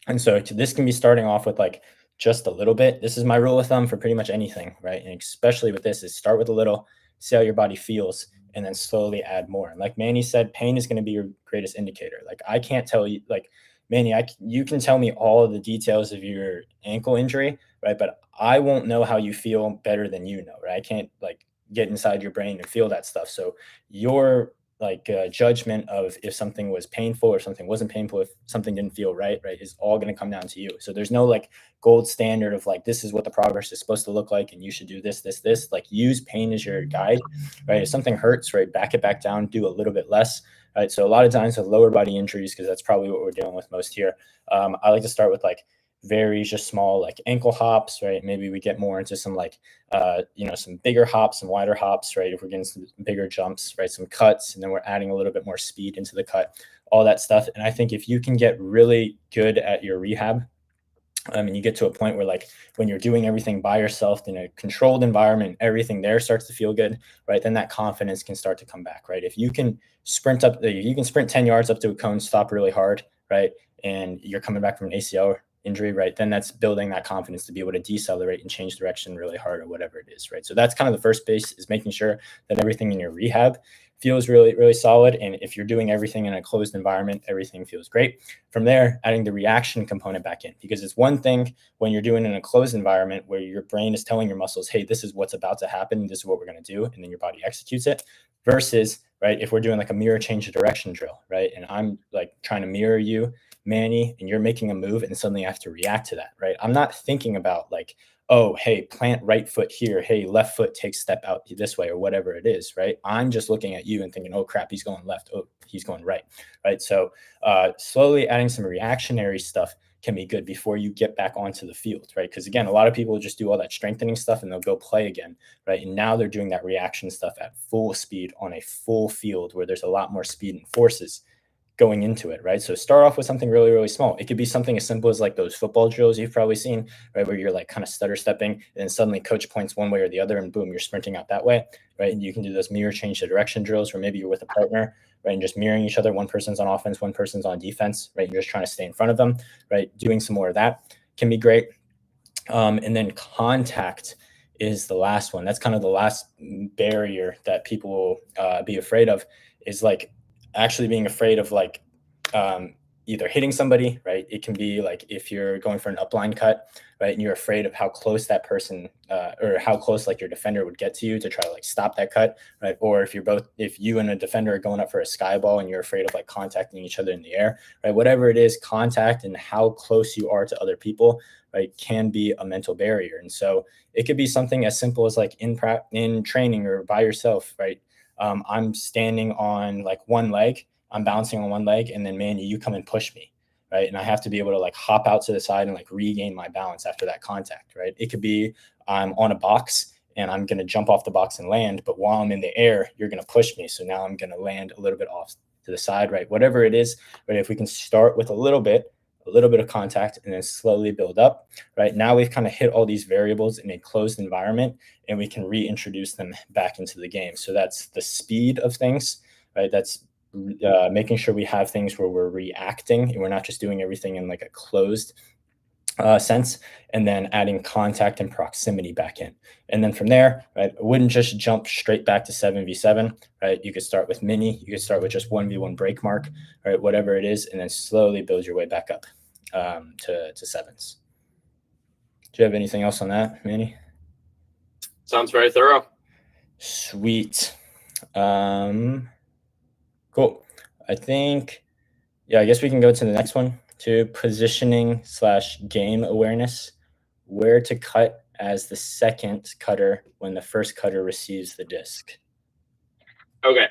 And so this can be starting off with like just a little bit. This is my rule of thumb for pretty much anything, right? And especially with this is start with a little, see how your body feels, and then slowly add more. And like Manny said, pain is going to be your greatest indicator. Like I can't tell you, like Manny, you can tell me all of the details of your ankle injury, right? But I won't know how you feel better than you know, right? I can't like get inside your brain and feel that stuff. So your like judgment of if something was painful or something wasn't painful, if something didn't feel right, is all going to come down to you. So there's no like gold standard of like, this is what the progress is supposed to look like. And you should do this, like use pain as your guide, right? If something hurts, right, back it back down, do a little bit less. Right. So a lot of times with lower body injuries, because that's probably what we're dealing with most here. I like to start with like very just small like ankle hops, right? Maybe we get more into some like some bigger hops, some wider hops, right? If we're getting some bigger jumps, right? Some cuts, and then we're adding a little bit more speed into the cut, all that stuff. And I think if you can get really good at your rehab, and you get to a point where like when you're doing everything by yourself in a controlled environment, everything there starts to feel good, right? Then that confidence can start to come back, right? If you can sprint 10 yards up to a cone, stop really hard, right? And you're coming back from an ACL injury, right? Then that's building that confidence to be able to decelerate and change direction really hard or whatever it is, right? So that's kind of the first base, is making sure that everything in your rehab feels really, really solid. And if you're doing everything in a closed environment, everything feels great. From there, adding the reaction component back in, because it's one thing when you're doing it in a closed environment where your brain is telling your muscles, hey, this is what's about to happen. This is what we're going to do. And then your body executes it, versus, right, if we're doing like a mirror change of direction drill, right? And I'm like trying to mirror you, Manny, and you're making a move and suddenly I have to react to that, right? I'm not thinking about like, oh, hey, plant right foot here. Hey, left foot takes step out this way or whatever it is, right? I'm just looking at you and thinking, oh, crap, he's going left. Oh, he's going right, right? So slowly adding some reactionary stuff can be good before you get back onto the field, right? Because again, a lot of people just do all that strengthening stuff and they'll go play again, right? And now they're doing that reaction stuff at full speed on a full field where there's a lot more speed and forces going into it, right? So start off with something really, really small. It could be something as simple as like those football drills you've probably seen, right? Where you're like kind of stutter stepping and then suddenly coach points one way or the other and boom, you're sprinting out that way, right? And you can do those mirror change the direction drills where maybe you're with a partner, right? And just mirroring each other. One person's on offense, one person's on defense, right? You're just trying to stay in front of them, right? Doing some more of that can be great. And then contact is the last one. That's kind of the last barrier that people will be afraid of, is like actually being afraid of like either hitting somebody, right? It can be like if you're going for an upline cut, right? And you're afraid of how close that person or how close like your defender would get to you to try to like stop that cut, right? Or if you and a defender are going up for a sky ball and you're afraid of like contacting each other in the air, right? Whatever it is, contact and how close you are to other people, right, can be a mental barrier. And so it could be something as simple as like in training or by yourself, right? I'm standing on like one leg, I'm bouncing on one leg, and then Manny, you come and push me, right? And I have to be able to like hop out to the side and like regain my balance after that contact, right? It could be I'm on a box and I'm going to jump off the box and land, but while I'm in the air, you're going to push me. So now I'm going to land a little bit off to the side, right? Whatever it is, right? If we can start with a little bit of contact and then slowly build up, right? Now we've kind of hit all these variables in a closed environment and we can reintroduce them back into the game. So that's the speed of things, right? That's making sure we have things where we're reacting and we're not just doing everything in like a closed sense, and then adding contact and proximity back in. And then from there, right, I wouldn't just jump straight back to 7v7, right? You could start with mini, you could start with just 1v1 break mark, right? Whatever it is, and then slowly build your way back up to sevens. Do you have anything else on that, Manny? Sounds very thorough. Sweet. Cool. I think, I guess we can go to the next one, to positioning / game awareness, where to cut as the second cutter when the first cutter receives the disc. Okay.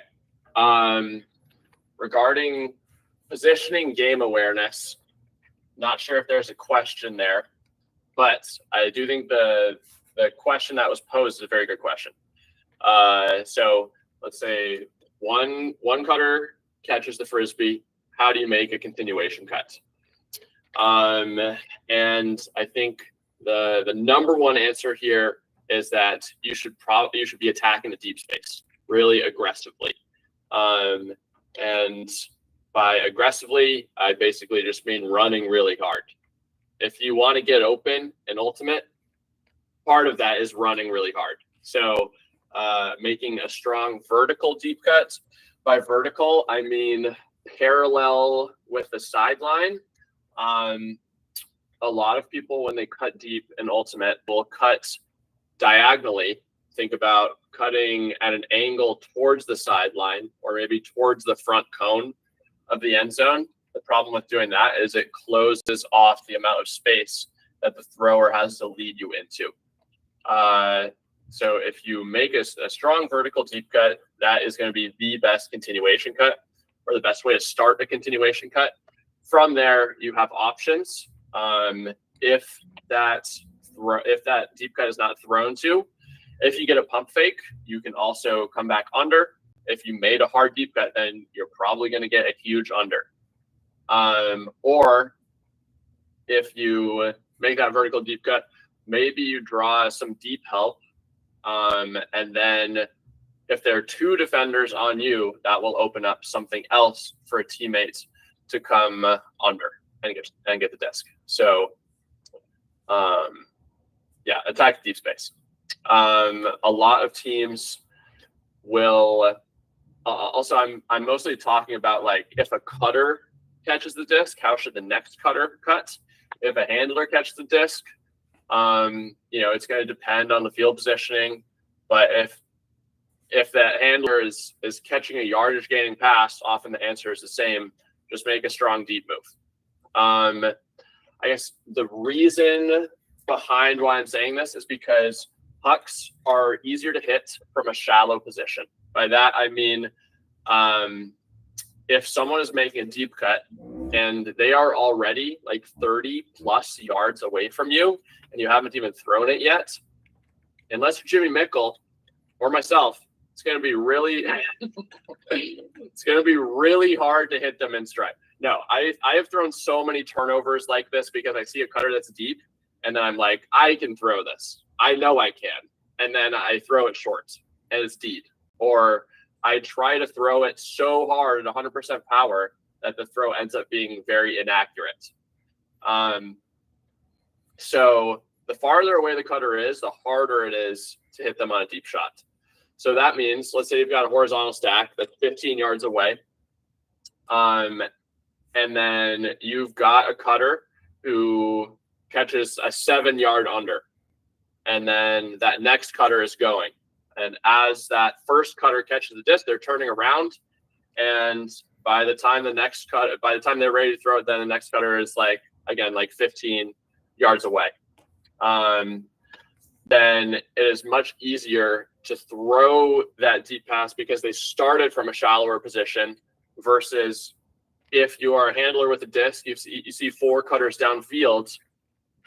Regarding positioning game awareness, not sure if there's a question there, but I do think the question that was posed is a very good question. So let's say one cutter catches the Frisbee. How do you make a continuation cut? And I think the number one answer here is that you should be attacking the deep space really aggressively. And by aggressively, I basically just mean running really hard. if you want to get open in ultimate, part of that is running really hard. So making a strong vertical deep cut. By vertical, I mean parallel with the sideline. A lot of people, when they cut deep in ultimate, will cut diagonally. Think about cutting at an angle towards the sideline or maybe towards the front cone of the end zone. The problem with doing that is it closes off the amount of space that the thrower has to lead you into. So if you make a strong vertical deep cut, that is going to be the best continuation cut, or the best way to start a continuation cut. From there, you have options. If that deep cut is not thrown to, if you get a pump fake, you can also come back under. If you made a hard deep cut, then you're probably going to get a huge under. Or if you make that vertical deep cut, maybe you draw some deep help. And then if there are two defenders on you, that will open up something else for a teammate to come under and get the disc. So, attack deep space. A lot of teams will also, I'm mostly talking about, like, if a cutter catches the disc, how should the next cutter cut? If a handler catches the disc, it's going to depend on the field positioning. But if that handler is catching a yardage gaining pass, often the answer is the same. Just make a strong deep move. I guess the reason behind why I'm saying this is because pucks are easier to hit from a shallow position. By that, I mean, if someone is making a deep cut and they are already like 30 plus yards away from you and you haven't even thrown it yet, unless you're Jimmy Mickle or myself, it's going to be really hard to hit them in stride. No, I have thrown so many turnovers like this because I see a cutter that's deep and then I'm like, I can throw this. I know I can. And then I throw it short and it's deep. Or I try to throw it so hard at 100% power that the throw ends up being very inaccurate. So the farther away the cutter is, the harder it is to hit them on a deep shot. So that means, let's say you've got a horizontal stack that's 15 yards away. And then you've got a cutter who catches a 7-yard under. And then that next cutter is going. And as that first cutter catches the disc, they're turning around. And by the time they're ready to throw it, then the next cutter is like 15 yards away. Then it is much easier to throw that deep pass because they started from a shallower position versus if you are a handler with a disc, you see 4 cutters downfield.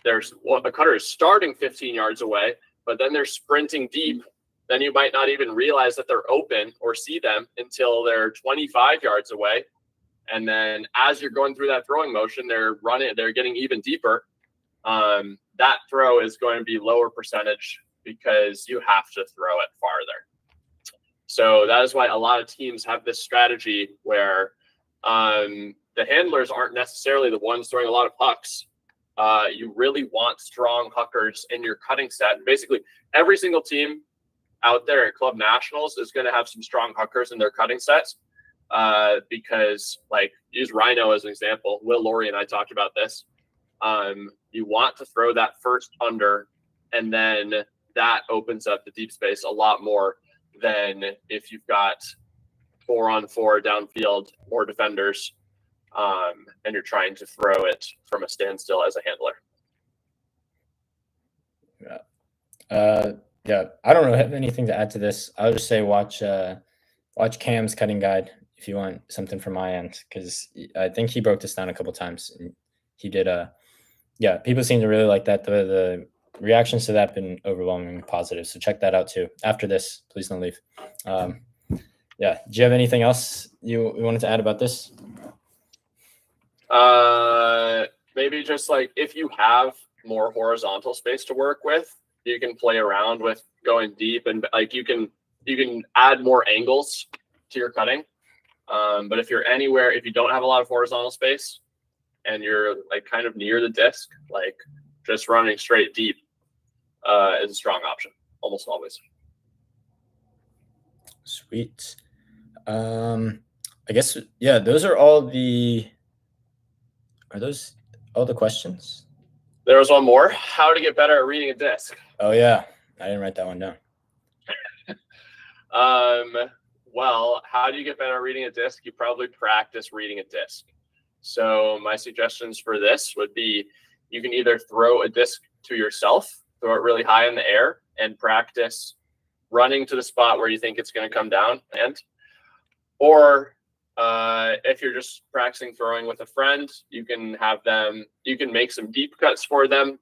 A cutter is starting 15 yards away, but then they're sprinting deep. Then you might not even realize that they're open or see them until they're 25 yards away. And then as you're going through that throwing motion, they're getting even deeper. That throw is going to be lower percentage because you have to throw it farther. So that is why a lot of teams have this strategy where the handlers aren't necessarily the ones throwing a lot of pucks. You really want strong huckers in your cutting set. Basically, every single team out there at Club Nationals is going to have some strong huckers in their cutting sets because, like, use Rhino as an example. Will Laurie and I talked about this. You want to throw that first under, and then that opens up the deep space a lot more than if you've got 4-on-4 downfield, more defenders, and you're trying to throw it from a standstill as a handler. Yeah, I don't really have anything to add to this. I'll just say watch Cam's cutting guide if you want something from my end, because I think he broke this down a couple times. And he did people seem to really like that. The reactions to that have been overwhelmingly positive. So check that out too. After this, please don't leave. Do you have anything else you wanted to add about this? Maybe just like if you have more horizontal space to work with, you can play around with going deep and like you can add more angles to your cutting. But if you don't have a lot of horizontal space, and you're like kind of near the disc, like just running straight deep is a strong option almost always. Sweet. I guess, yeah, those are all the, are those all the questions? There was one more. How to get better at reading a disc. Oh yeah, I didn't write that one down. Well, how do you get better at reading a disc? You probably practice reading a disc. So my suggestions for this would be you can either throw a disc to yourself, throw it really high in the air, and practice running to the spot where you think it's going to come down, or if you're just practicing throwing with a friend, you can make some deep cuts for them,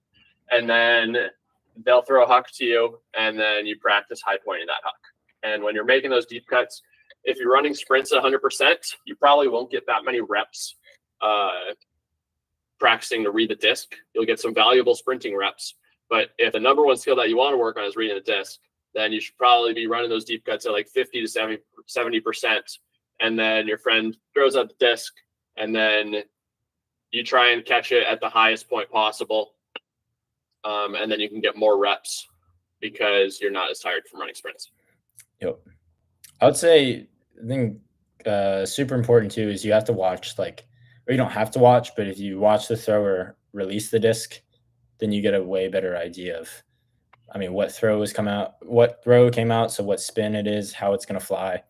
and then they'll throw a huck to you, and then you practice high pointing that huck. And when you're making those deep cuts, if you're running sprints at 100%, you probably won't get that many reps practicing to read the disc. You'll get some valuable sprinting reps. But if the number one skill that you want to work on is reading the disc, then you should probably be running those deep cuts at like 50 to 70%. And then your friend throws out the disc, and then you try and catch it at the highest point possible. And then you can get more reps because you're not as tired from running sprints. Yep. I would say, I think super important too is you have to watch, like, or you don't have to watch, but if you watch the thrower release the disc, then you get a way better idea of, I mean, what throw came out, so what spin it is, how it's going to fly,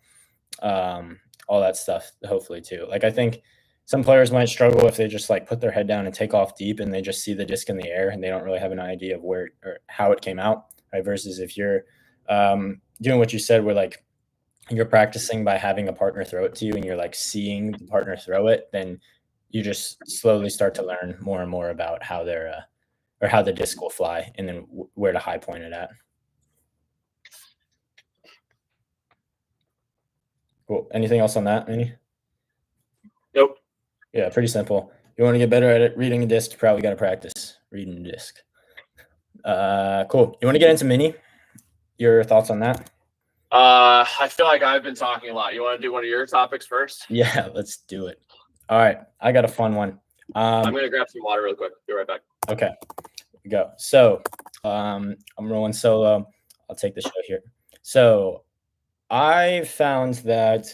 all that stuff, hopefully too. Like, I think some players might struggle if they just like put their head down and take off deep and they just see the disc in the air and they don't really have an idea of where or how it came out, right? Versus if you're doing what you said, where like you're practicing by having a partner throw it to you and you're like seeing the partner throw it, then you just slowly start to learn more and more about how they're or how the disc will fly, and then where to high point it at. Cool. Anything else on that, Manny? Nope. Yeah, pretty simple. You want to get better at it, reading a disc, you probably got to practice reading a disc. Cool. You want to get into mini? Your thoughts on that? I feel like I've been talking a lot. You want to do one of your topics first? Yeah, let's do it. All right, I got a fun one. I'm going to grab some water real quick. Be right back. Okay, we go. So I'm rolling solo. I'll take the show here. So I found that,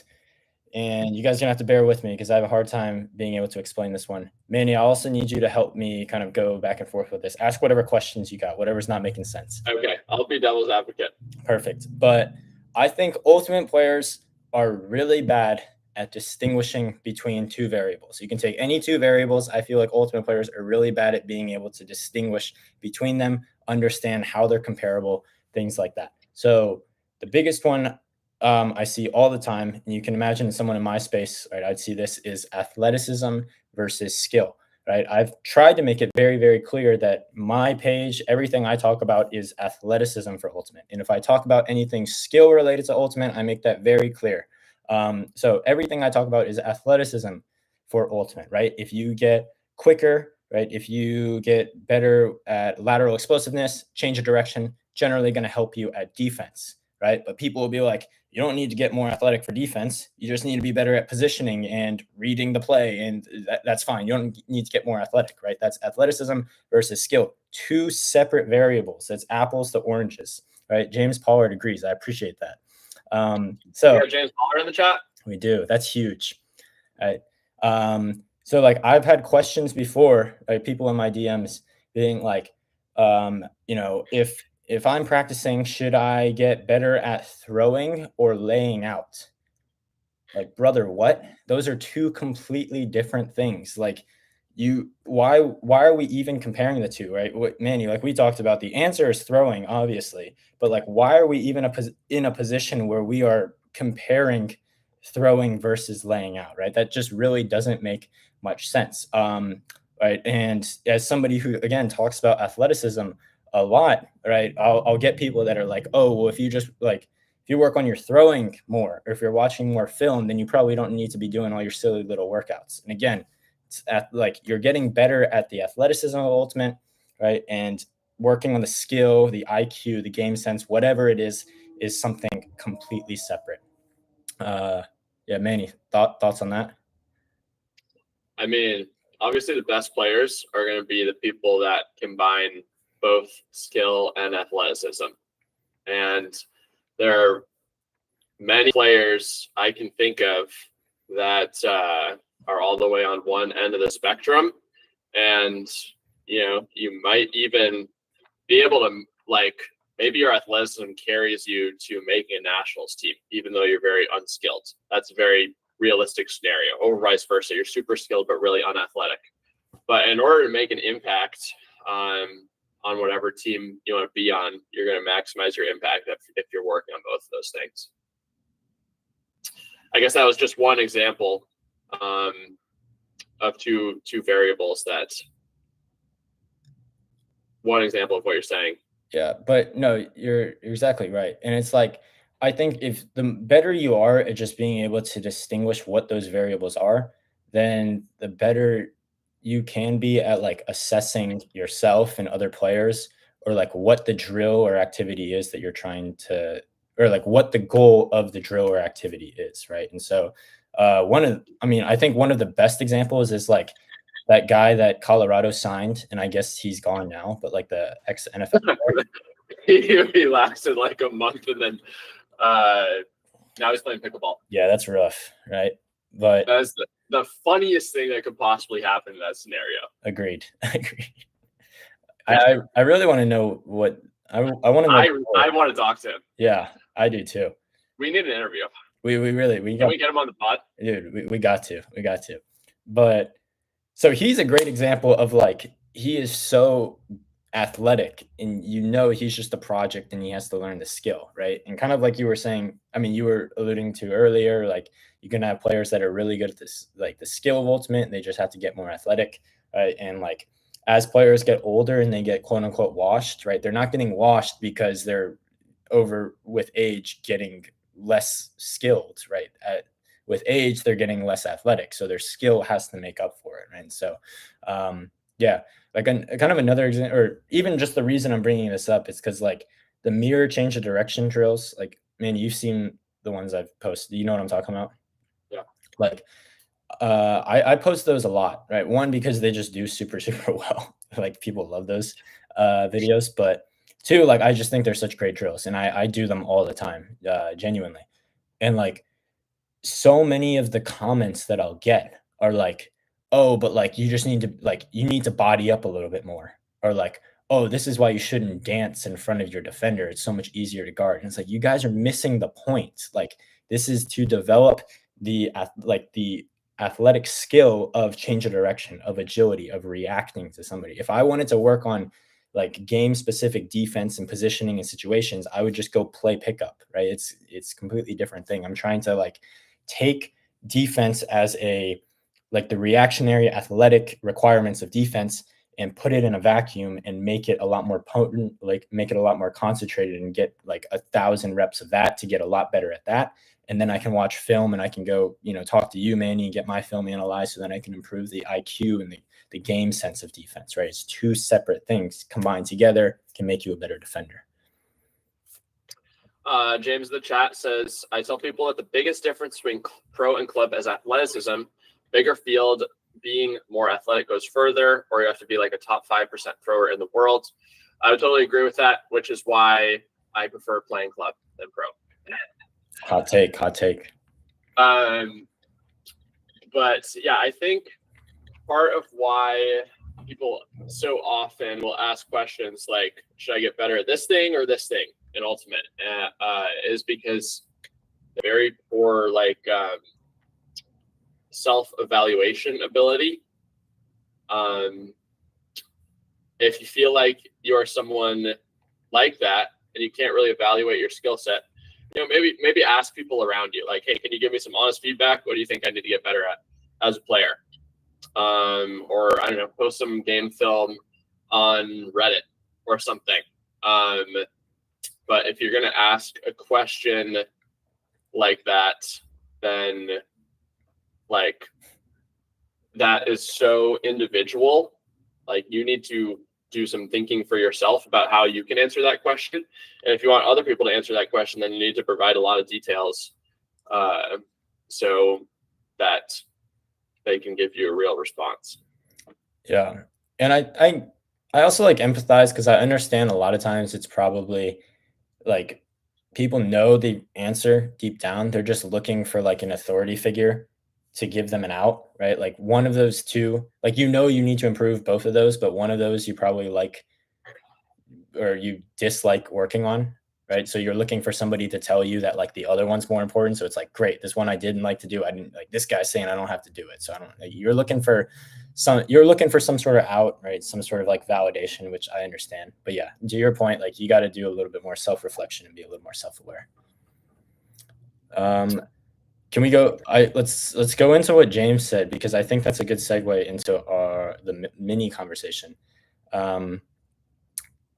and you guys are gonna have to bear with me because I have a hard time being able to explain this one. Manny, I also need you to help me kind of go back and forth with this. Ask whatever questions you got, whatever's not making sense. Okay, I'll be devil's advocate. Perfect. But I think ultimate players are really bad at distinguishing between two variables. You can take any two variables. I feel like ultimate players are really bad at being able to distinguish between them, understand how they're comparable, things like that. So the biggest one I see all the time, and you can imagine someone in my space, right? I'd see this is athleticism versus skill, right? I've tried to make it very, very clear that my page, everything I talk about is athleticism for ultimate. And if I talk about anything skill related to ultimate, I make that very clear. So everything I talk about is athleticism for ultimate, right? If you get quicker, right? If you get better at lateral explosiveness, change of direction, generally going to help you at defense, right? But people will be like, you don't need to get more athletic for defense. You just need to be better at positioning and reading the play. And that's fine. You don't need to get more athletic, right? That's athleticism versus skill. Two separate variables. That's apples to oranges, right? James Pollard agrees. I appreciate that. So James Pollard in the chat. We do. That's huge. Right. So like I've had questions before, like people in my DMs being like, if I'm practicing, should I get better at throwing or laying out? Like, brother, what? Those are two completely different things. Like, why are we even comparing the two, right? Manny, like we talked about, the answer is throwing, obviously, but like, why are we even in a position where we are comparing throwing versus laying out, right? That just really doesn't make much sense. Right. And as somebody who, again, talks about athleticism a lot, right, I'll get people that are like, oh, well, if you work on your throwing more, or if you're watching more film, then you probably don't need to be doing all your silly little workouts. And again, it's like you're getting better at the athleticism of ultimate, right? And working on the skill, the IQ, the game sense, whatever it is something completely separate. Yeah, Manny, thoughts on that? I mean, obviously the best players are going to be the people that combine both skill and athleticism. And there are many players I can think of that are all the way on one end of the spectrum. And, you might even be able to, like, maybe your athleticism carries you to making a nationals team, even though you're very unskilled. That's a very realistic scenario. Or vice versa, you're super skilled but really unathletic. But in order to make an impact on whatever team you want to be on, you're going to maximize your impact if you're working on both of those things. I guess that was just one example of two variables. That's one example of what you're saying. Yeah, but no, you're exactly right. And it's like, I think if the better you are at just being able to distinguish what those variables are, then the better you can be at like assessing yourself and other players, or like what the drill or activity is that you're trying to, or like what the goal of the drill or activity is, right? And so I think one of the best examples is like that guy that Colorado signed, and I guess he's gone now, but like the ex NFL player. He lasted like a month, and then now he's playing pickleball. Yeah, that's rough, right? But that's the funniest thing that could possibly happen in that scenario. Agreed. I really want to know what I want to know. I want to talk to him. Yeah, I do too. We need an interview. We can we get him on the pod? Dude, we got to. But so he's a great example of like, he is so athletic, and he's just a project and he has to learn the skill, right? And kind of like you were saying, I mean, you were alluding to earlier, like you can have players that are really good at this, like the skill of ultimate, and they just have to get more athletic, right? And like as players get older and they get quote unquote washed, right? They're not getting washed because they're over with age getting less skilled, right? With age, they're getting less athletic, so their skill has to make up for it, right? And so, yeah, like kind of another example, or even just the reason I'm bringing this up is because like the mirror change of direction drills, like, man, you've seen the ones I've posted. You know what I'm talking about? Yeah. Like, I post those a lot, right? One, because they just do super well. Like people love those videos, but two, like I just think they're such great drills, and I do them all the time, genuinely. And like, so many of the comments that I'll get are like, "Oh, but like you just need to you need to body up a little bit more," or like, "Oh, this is why you shouldn't dance in front of your defender. It's so much easier to guard." And it's like, you guys are missing the point. Like, this is to develop the athletic skill of change of direction, of agility, of reacting to somebody. If I wanted to work on like game specific defense and positioning and situations, I would just go play pickup, right? It's completely different thing. I'm trying to like take defense as like the reactionary athletic requirements of defense and put it in a vacuum and make it a lot more potent, like make it a lot more concentrated, and get like 1,000 reps of that to get a lot better at that. And then I can watch film and I can go, talk to you, Manny, and get my film analyzed, so then I can improve the IQ and the game sense of defense, right? It's two separate things combined together can make you a better defender. James in the chat says, I tell people that the biggest difference between pro and club is athleticism. Bigger field, being more athletic goes further, or you have to be like a top 5% thrower in the world. I would totally agree with that, which is why I prefer playing club than pro. Hot take. But yeah, I think part of why people so often will ask questions like, should I get better at this thing or this thing in ultimate, is because very poor self-evaluation ability. If you feel like you are someone like that and you can't really evaluate your skill set, maybe ask people around you, like, hey, can you give me some honest feedback? What do you think I need to get better at as a player? Or I don't know, post some game film on Reddit or something. But if you're going to ask a question like that, then like that is so individual. Like, you need to do some thinking for yourself about how you can answer that question. And if you want other people to answer that question, then you need to provide a lot of details so that they can give you a real response. Yeah. And I also like empathize because I understand a lot of times it's probably like people know the answer deep down. They're just looking for like an authority figure to give them an out, right? Like one of those two, like you need to improve both of those, but one of those you probably like or you dislike working on, right? So you're looking for somebody to tell you that like the other one's more important. So it's like, great, this one I didn't like to do. I didn't like this guy's saying I don't have to do it. So I don't like, you're looking for some sort of out, right? Some sort of like validation, which I understand. But yeah, to your point, like you got to do a little bit more self-reflection and be a little more self-aware. Um, can we go? Let's go into what James said because I think that's a good segue into the mini conversation. Um,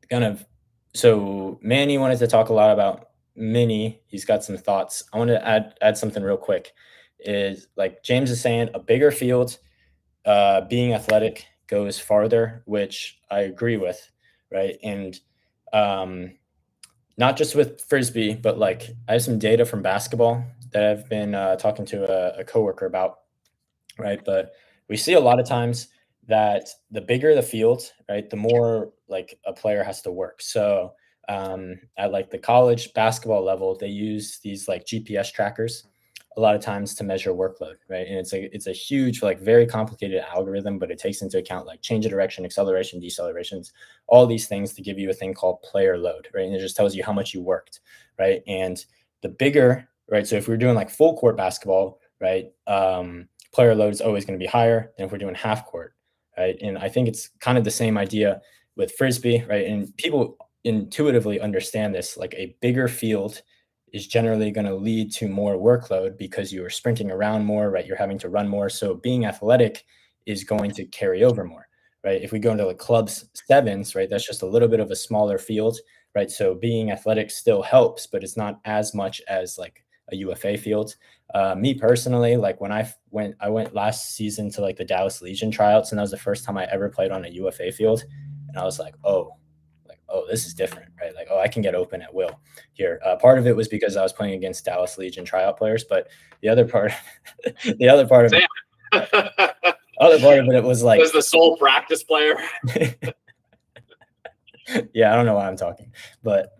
kind of so Manny wanted to talk a lot about mini. He's got some thoughts. I want to add something real quick. Is like James is saying, a bigger field, being athletic goes farther, which I agree with, right? And um, not just with frisbee, but like I have some data from basketball that I've been talking to a coworker about, right? But we see a lot of times that the bigger the field, right, the more like a player has to work. So at like the college basketball level, they use these like GPS trackers a lot of times to measure workload, right? And it's a huge, like very complicated algorithm, but it takes into account like change of direction, acceleration, decelerations, all these things to give you a thing called player load, right? And it just tells you how much you worked, right? And the bigger, right? So if we're doing like full court basketball, right? Player load is always going to be higher than if we're doing half court, right? And I think it's kind of the same idea with frisbee, right? And people intuitively understand this. Like a bigger field is generally going to lead to more workload because you are sprinting around more, right? You're having to run more. So being athletic is going to carry over more, right? If we go into like clubs sevens, right, that's just a little bit of a smaller field, right? So being athletic still helps, but it's not as much as like a UFA field. Me personally, like when I went last season to like the Dallas Legion tryouts, and that was the first time I ever played on a UFA field, and I was like, oh, this is different, right? Like, oh, I can get open at will here. Part of it was because I was playing against Dallas Legion tryout players, but the other part, the other part of it, other part of it was like, was the sole practice player. yeah, I don't know why I'm talking, but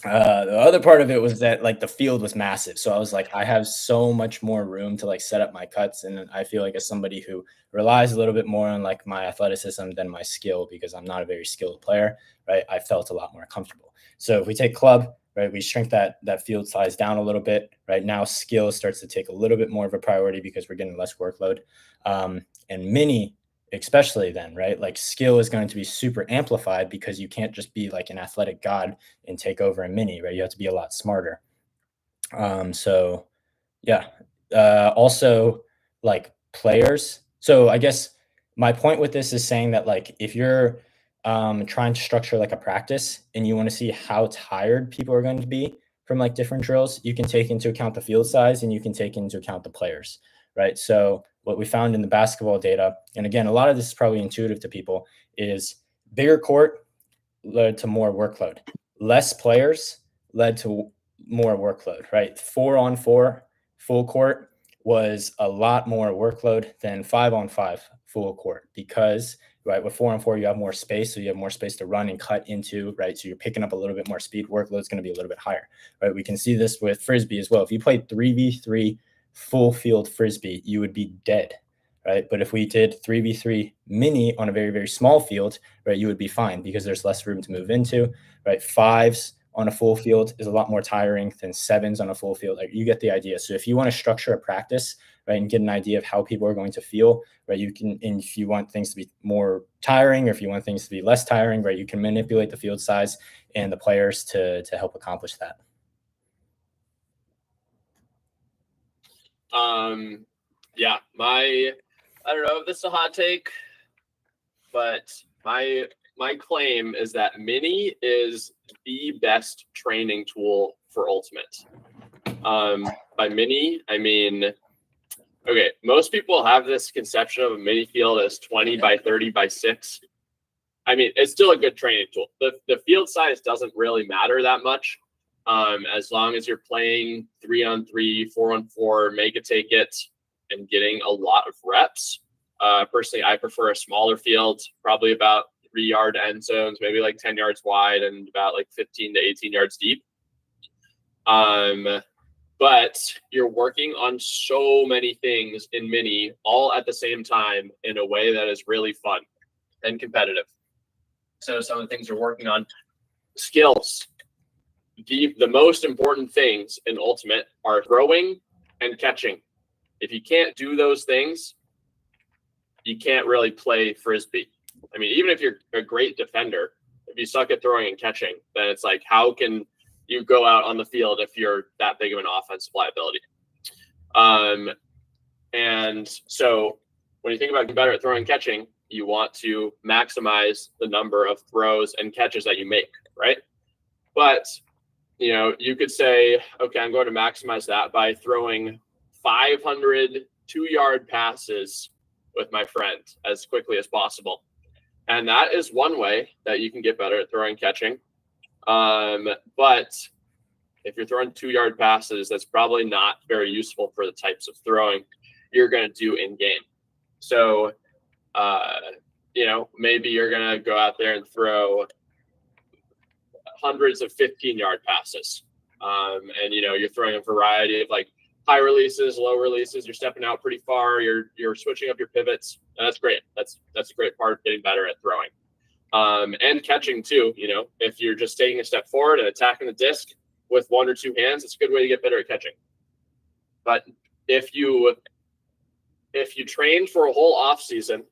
the other part of it was that like the field was massive, so I was like, I have so much more room to like set up my cuts, and I feel like as somebody who relies a little bit more on like my athleticism than my skill because I'm not a very skilled player, right? I felt a lot more comfortable. So if we take club, right, we shrink that field size down a little bit. Right now, skill starts to take a little bit more of a priority because we're getting less workload, and mini especially then, right? Like skill is going to be super amplified because you can't just be like an athletic god and take over a mini, right? You have to be a lot smarter. So yeah. Also like players. So I guess my point with this is saying that like if you're trying to structure like a practice and you want to see how tired people are going to be from like different drills, you can take into account the field size and you can take into account the players, right? So what we found in the basketball data, and again, a lot of this is probably intuitive to people, is bigger court led to more workload. Less players led to more workload, right? 4-on-4 full court was a lot more workload than 5-on-5 full court because, right, with 4-on-4, you have more space. So you have more space to run and cut into, right? So you're picking up a little bit more speed. Workload is going to be a little bit higher, right? We can see this with frisbee as well. If you played 3v3 full field frisbee, you would be dead, right? But if we did 3v3 mini on a very, very small field, right, you would be fine because there's less room to move into, right? Fives on a full field is a lot more tiring than sevens on a full field. Like you get the idea. So if you want to structure a practice, right, and get an idea of how people are going to feel, right, you can, and if you want things to be more tiring or if you want things to be less tiring, right, you can manipulate the field size and the players to help accomplish that. Yeah, I don't know if this is a hot take, but my claim is that mini is the best training tool for ultimate. By mini, I mean, okay, most people have this conception of a mini field as 20 by 30 by 6. I mean, it's still a good training tool. The field size doesn't really matter that much. As long as you're playing 3-on-3, 4-on-4, make it take it, and getting a lot of reps. Personally, I prefer a smaller field, probably about 3-yard end zones, maybe like 10 yards wide and about like 15 to 18 yards deep. But you're working on so many things in mini all at the same time in a way that is really fun and competitive. So some of the things you're working on, skills. The most important things in Ultimate are throwing and catching. If you can't do those things, you can't really play Frisbee. I mean, even if you're a great defender, if you suck at throwing and catching, then it's like, how can you go out on the field if you're that big of an offensive liability? And so when you think about getting better at throwing and catching, you want to maximize the number of throws and catches that you make, right? But, you know, you could say, okay, I'm going to maximize that by throwing 500 2-yard passes with my friend as quickly as possible. And that is one way that you can get better at throwing and catching. But if you're throwing 2-yard passes, that's probably not very useful for the types of throwing you're going to do in game. So, you know, maybe you're going to go out there and throw hundreds of 15-yard passes. And, you know, you're throwing a variety of like high releases, low releases. You're stepping out pretty far. You're switching up your pivots. And that's great. That's a great part of getting better at throwing. And catching too. You know, if you're just taking a step forward and attacking the disc with 1 or 2 hands, it's a good way to get better at catching. But if you trained for a whole off season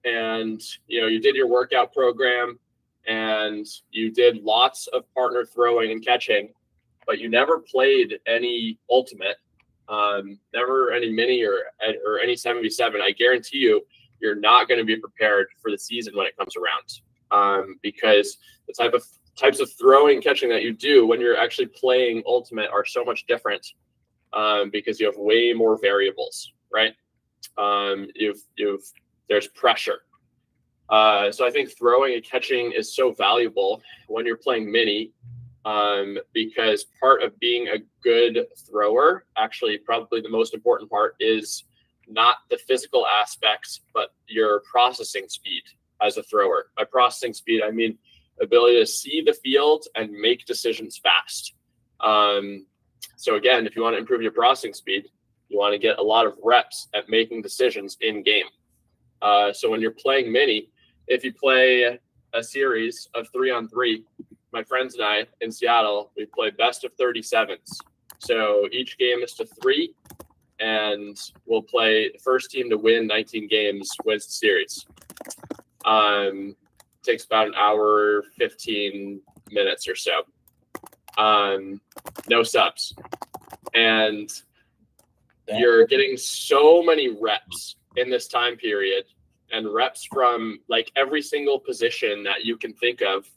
and, you know, you did your workout program and you did lots of partner throwing and catching, but you never played any Ultimate, never any mini or any 7v7, I guarantee you, you're not going to be prepared for the season when it comes around. Because the types of throwing and catching that you do when you're actually playing Ultimate are so much different, because you have way more variables, right? There's pressure. So I think throwing and catching is so valuable when you're playing mini, because part of being a good thrower, actually probably the most important part, is not the physical aspects, but your processing speed as a thrower. By processing speed, I mean ability to see the field and make decisions fast. So again, if you want to improve your processing speed, you want to get a lot of reps at making decisions in game. So when you're playing mini, if you play a series of 3-on-3, my friends and I in Seattle, we play best of 37s. So each game is to 3, and we'll play the first team to win 19 games wins the series. Takes about an hour, 15 minutes or so. No subs. And you're getting so many reps in this time period, and reps from like every single position that you can think of.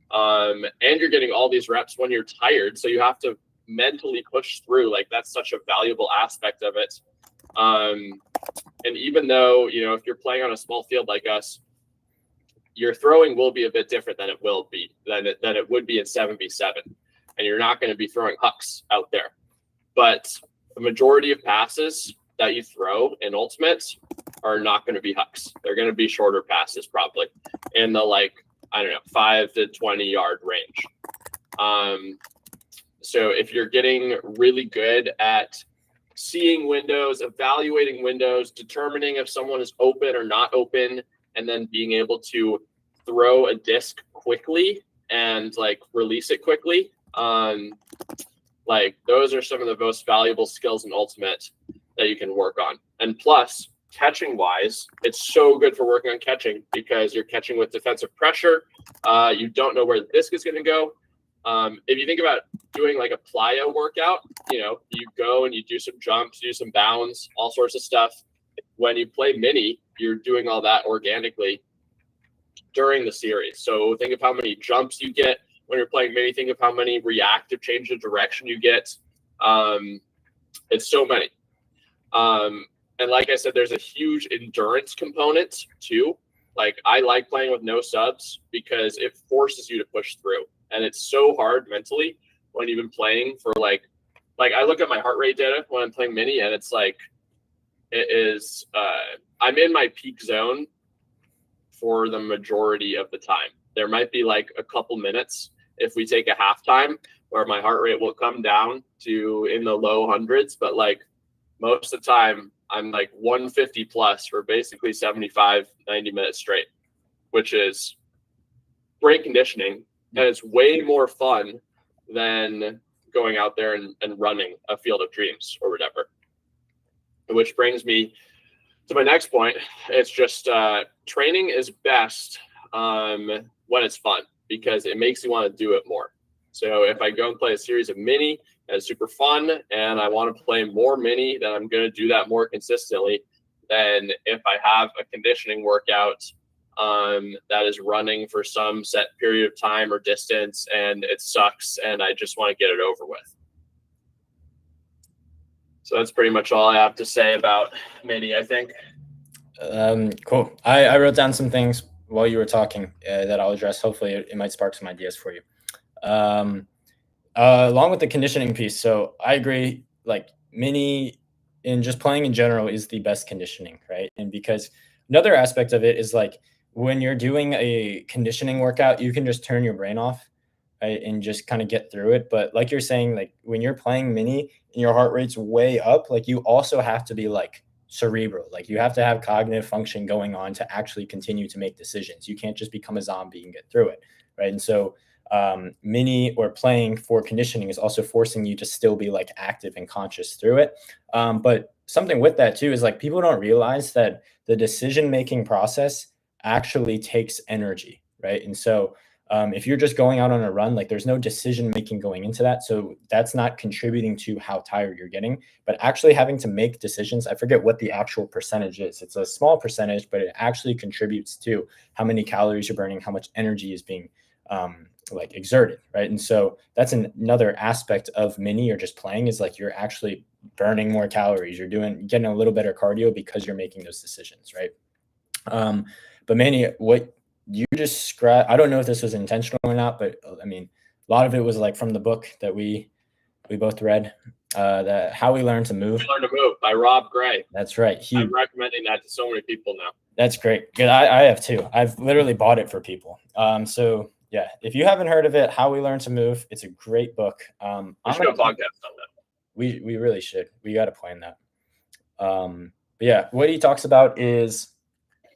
And you're getting all these reps when you're tired. So you have to mentally push through. Like, that's such a valuable aspect of it. And even though, you know, if you're playing on a small field like us, your throwing will be a bit different than it would be in 7v7. And you're not going to be throwing hucks out there. But the majority of passes that you throw in Ultimate are not going to be hucks. They're going to be shorter passes, probably in the, like, I don't know, 5 to 20-yard range. So if you're getting really good at seeing windows, evaluating windows, determining if someone is open or not open, and then being able to throw a disc quickly and like release it quickly, like those are some of the most valuable skills in Ultimate that you can work on. And plus, catching wise, it's so good for working on catching because you're catching with defensive pressure. You don't know where the disc is going to go. If you think about doing like a plyo workout, you know, you go and you do some jumps, do some bounds, all sorts of stuff. When you play mini, you're doing all that organically during the series. So think of how many jumps you get when you're playing mini. Think of how many reactive change of direction you get. It's so many. And like I said, there's a huge endurance component too. Like, I like playing with no subs because it forces you to push through. And it's so hard mentally when you've been playing for like I look at my heart rate data when I'm playing mini, and it's like it is I'm in my peak zone for the majority of the time. There might be like a couple minutes if we take a halftime where my heart rate will come down to in the low hundreds, but like most of the time I'm like 150 plus for basically 75, 90 minutes straight, which is great conditioning. And it's way more fun than going out there and running a field of dreams or whatever. Which brings me to my next point. It's just training is best when it's fun because it makes you want to do it more. So if I go and play a series of mini and it's super fun and I want to play more mini, then I'm going to do that more consistently than if I have a conditioning workout that is running for some set period of time or distance and it sucks and I just want to get it over with. So that's pretty much all I have to say about mini, I think. Cool. I wrote down some things while you were talking that I'll address. Hopefully it might spark some ideas for you. Along with the conditioning piece. So I agree, like mini and just playing in general is the best conditioning, right? And because another aspect of it is like when you're doing a conditioning workout, you can just turn your brain off, right? And just kind of get through it. But like you're saying, like when you're playing mini and your heart rate's way up, like you also have to be like cerebral. Like you have to have cognitive function going on to actually continue to make decisions. You can't just become a zombie and get through it, right? And so mini or playing for conditioning is also forcing you to still be like active and conscious through it. But something with that too is like people don't realize that the decision making process actually takes energy, right? And so if you're just going out on a run, like there's no decision making going into that. So that's not contributing to how tired you're getting, but actually having to make decisions. I forget what the actual percentage is. It's a small percentage, but it actually contributes to how many calories you're burning, how much energy is being like exerted, right? And so that's another aspect of mini or just playing is like you're actually burning more calories. You're getting a little better cardio because you're making those decisions, right? But Manny, what you described, I don't know if this was intentional or not, but I mean, a lot of it was like from the book that we both read, that How We Learn to Move. Learn to Move by Rob Gray. That's right. I'm recommending that to so many people now. That's great. Good. I have too. I've literally bought it for people. So yeah, if you haven't heard of it, How We Learn to Move, it's a great book. We should do a podcast on that. We really should. We got to plan that. But yeah, what he talks about is,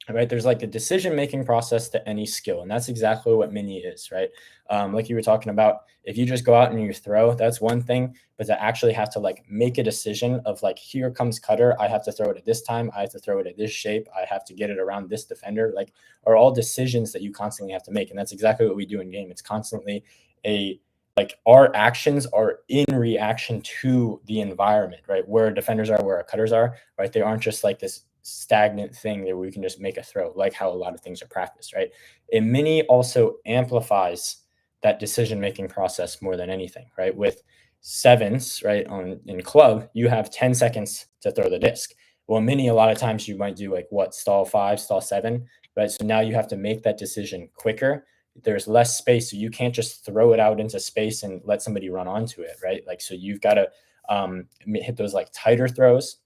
right, there's like a decision making process to any skill, and that's exactly what mini is, right? Like you were talking about, if you just go out and you throw, that's one thing, but to actually have to like make a decision of like, here comes cutter, I have to throw it at this time, I have to throw it at this shape, I have to get it around this defender, like are all decisions that you constantly have to make. And that's exactly what we do in game. It's constantly like our actions are in reaction to the environment, right? Where defenders are, where our cutters are, right? They aren't just like this stagnant thing that we can just make a throw, like how a lot of things are practiced, right? And mini also amplifies that decision-making process more than anything, right? With sevens, right, in club, you have 10 seconds to throw the disc. Well, mini, a lot of times you might do like what, stall 5, stall 7, right? So now you have to make that decision quicker. There's less space, so you can't just throw it out into space and let somebody run onto it, right? Like, so you've got to hit those like tighter throws,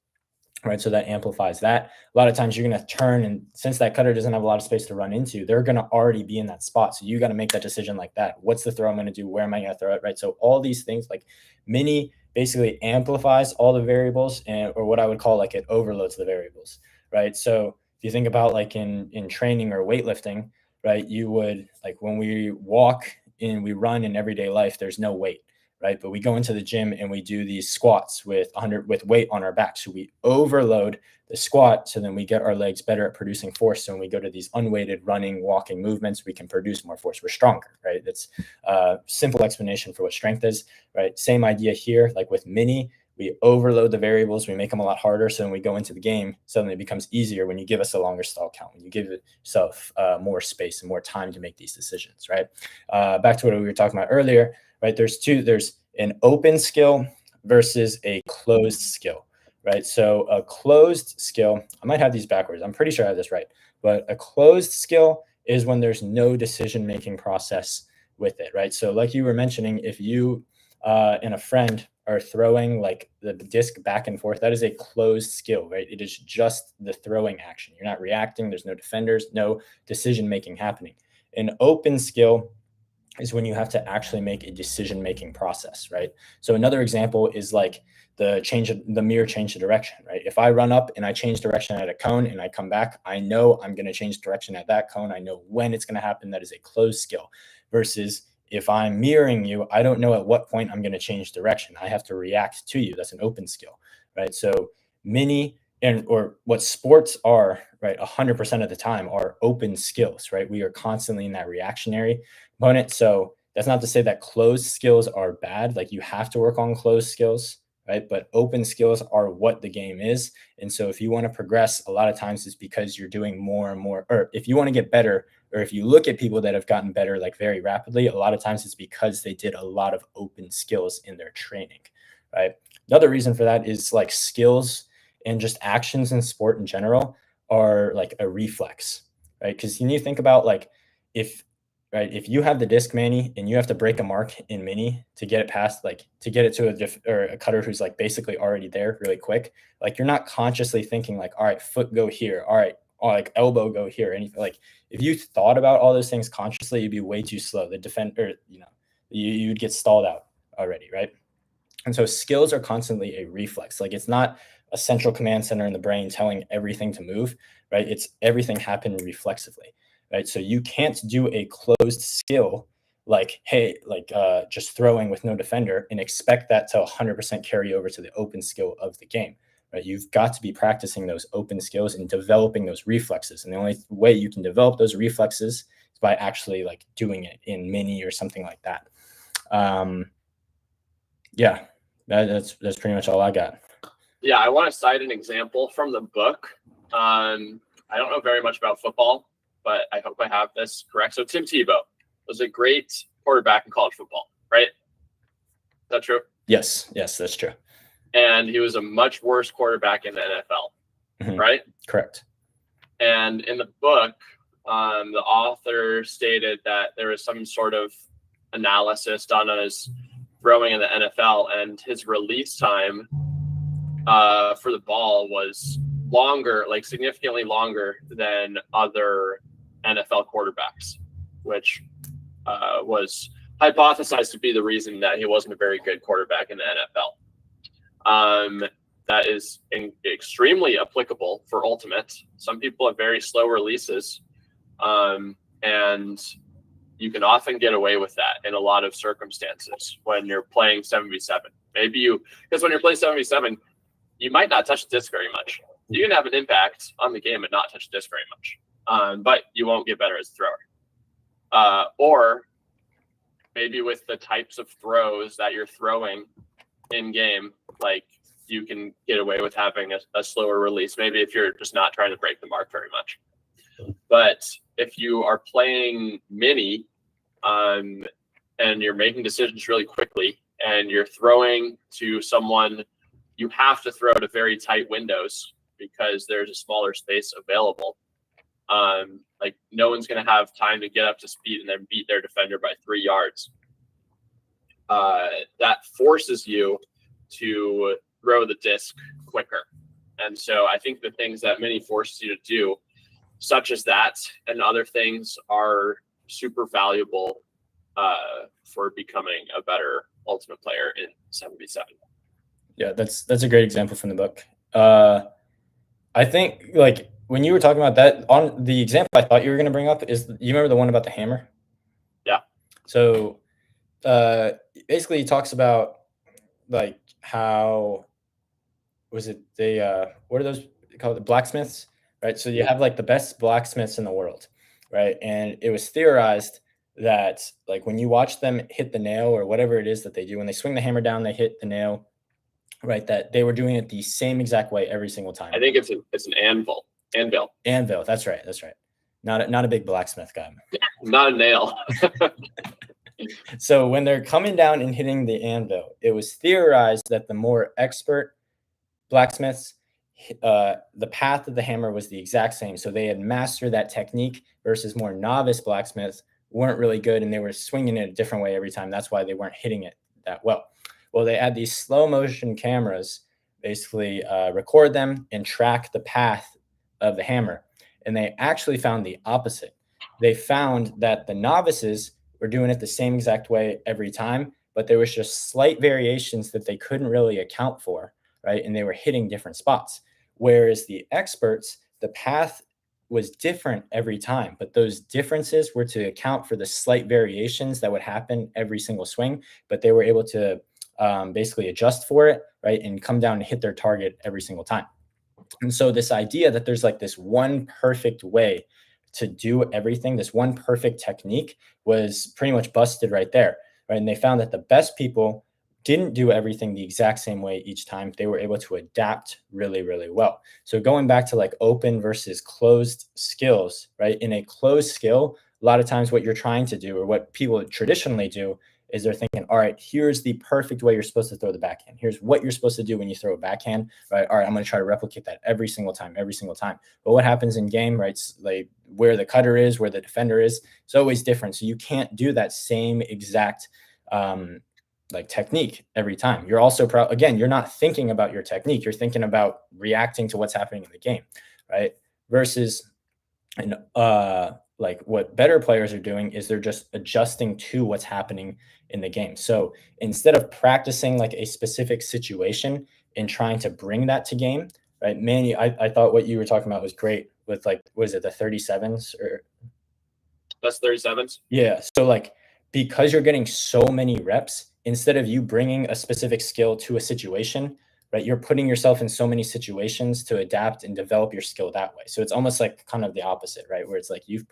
right? So that amplifies that. A lot of times you're going to turn, and since that cutter doesn't have a lot of space to run into, they're going to already be in that spot. So you got to make that decision like that. What's the throw I'm going to do? Where am I going to throw it? Right. So all these things, like mini basically amplifies all the variables, or what I would call like it overloads the variables, right? So if you think about like in training or weightlifting, right, you would like when we walk and we run in everyday life, there's no weight, right? But we go into the gym and we do these squats with 100 with weight on our back. So we overload the squat, so then we get our legs better at producing force. So when we go to these unweighted running, walking movements, we can produce more force. We're stronger, right? That's a simple explanation for what strength is, right? Same idea here, like with mini, we overload the variables, we make them a lot harder. So when we go into the game, suddenly it becomes easier when you give us a longer stall count, when you give yourself more space and more time to make these decisions, right? Back to what we were talking about earlier, right? There's an open skill versus a closed skill, right? So a closed skill, I might have these backwards. I'm pretty sure I have this right, but a closed skill is when there's no decision-making process with it, right? So like you were mentioning, if you and a friend are throwing like the disc back and forth, that is a closed skill, right? It is just the throwing action. You're not reacting. There's no defenders, no decision making happening. An open skill is when you have to actually make a decision making process, right? So another example is like the mirror change of direction, right? If I run up and I change direction at a cone and I come back, I know I'm going to change direction at that cone. I know when it's going to happen. That is a closed skill. Versus if I'm mirroring you, I don't know at what point I'm going to change direction. I have to react to you. That's an open skill, right? So mini or what sports are, right, 100% of the time are open skills, right? We are constantly in that reactionary component. So that's not to say that closed skills are bad. Like you have to work on closed skills, right? But open skills are what the game is. And so if you want to progress, a lot of times it's because you're doing more and more, or if you want to get better, or if you look at people that have gotten better like very rapidly, a lot of times it's because they did a lot of open skills in their training, right? Another reason for that is like skills and just actions in sport in general are like a reflex, right? Because you need to think about like if right, if you have the disc, Manny, and you have to break a mark in mini to get it past, like to get it to a cutter who's like basically already there really quick, like you're not consciously thinking like, all right, foot go here, all right, or like elbow go here, anything. Like if you thought about all those things consciously, you'd be way too slow. The defender, you'd get stalled out already, right? And so skills are constantly a reflex. Like it's not a central command center in the brain telling everything to move, right? It's everything happened reflexively, right? So you can't do a closed skill like, hey, like just throwing with no defender and expect that to 100% carry over to the open skill of the game, right? You've got to be practicing those open skills and developing those reflexes. And the only way you can develop those reflexes is by actually like doing it in mini or something like that. Yeah, that's pretty much all I got. Yeah, I want to cite an example from the book. I don't know very much about football, but I hope I have this correct. So Tim Tebow was a great quarterback in college football, right? Is that true? Yes, that's true. And he was a much worse quarterback in the NFL, right? Correct. And in the book, the author stated that there was some sort of analysis done on his throwing in the NFL, and his release time for the ball was longer, like significantly longer than other NFL quarterbacks, which was hypothesized to be the reason that he wasn't a very good quarterback in the NFL. That is extremely applicable for Ultimate. Some people have very slow releases, and you can often get away with that in a lot of circumstances when you're playing 7v7. Because when you're playing 7v7, you might not touch the disc very much. You can have an impact on the game and not touch the disc very much, but you won't get better as a thrower. Or maybe with the types of throws that you're throwing in game, like you can get away with having a slower release, maybe if you're just not trying to break the mark very much. But if you are playing mini and you're making decisions really quickly and you're throwing to someone, you have to throw to very tight windows because there's a smaller space available. Like no one's going to have time to get up to speed and then beat their defender by 3 yards. That forces you to throw the disc quicker. And so I think the things that mini forces you to do, such as that and other things, are super valuable for becoming a better Ultimate player in 7v7. Yeah, that's a great example from the book. I think like when you were talking about that, on the example I thought you were going to bring up is, you remember the one about the hammer? Yeah. So basically he talks about like how was it what are those called, the blacksmiths, right? So you have like the best blacksmiths in the world, right? And it was theorized that like when you watch them hit the nail or whatever it is that they do, when they swing the hammer down, they hit the nail, right? That they were doing it the same exact way every single time. I think it's an anvil. Anvil. That's right. Not a big blacksmith guy. Not a nail. So when they're coming down and hitting the anvil, it was theorized that the more expert blacksmiths, the path of the hammer was the exact same. So they had mastered that technique versus more novice blacksmiths weren't really good and they were swinging it a different way every time. That's why they weren't hitting it that well. Well, they had these slow motion cameras basically record them and track the path of the hammer. And they actually found the opposite. They found that the novices were doing it the same exact way every time, but there was just slight variations that they couldn't really account for, right? And they were hitting different spots. Whereas the experts, the path was different every time, but those differences were to account for the slight variations that would happen every single swing, but they were able to basically adjust for it, right? And come down and hit their target every single time. And so this idea that there's like this one perfect way to do everything, this one perfect technique was pretty much busted right there, right? And they found that the best people didn't do everything the exact same way each time. They were able to adapt really, really well. So going back to like open versus closed skills, right? In a closed skill, a lot of times what you're trying to do or what people traditionally do is they're thinking, all right, here's the perfect way you're supposed to throw the backhand. Here's what you're supposed to do when you throw a backhand, right? All right, I'm going to try to replicate that every single time, every single time. But what happens in game, right? Like where the cutter is, where the defender is, it's always different. So you can't do that same exact like technique every time. You're also again, you're not thinking about your technique. You're thinking about reacting to what's happening in the game, right? Versus and like what better players are doing is they're just adjusting to what's happening in the game. So instead of practicing like a specific situation and trying to bring that to game, right? Manny, I thought what you were talking about was great with like, was it the 37s or That's 37s. yeah. So like because you're getting so many reps, instead of you bringing a specific skill to a situation, right? You're putting yourself in so many situations to adapt and develop your skill that way. So it's almost like kind of the opposite, right? Where it's like you've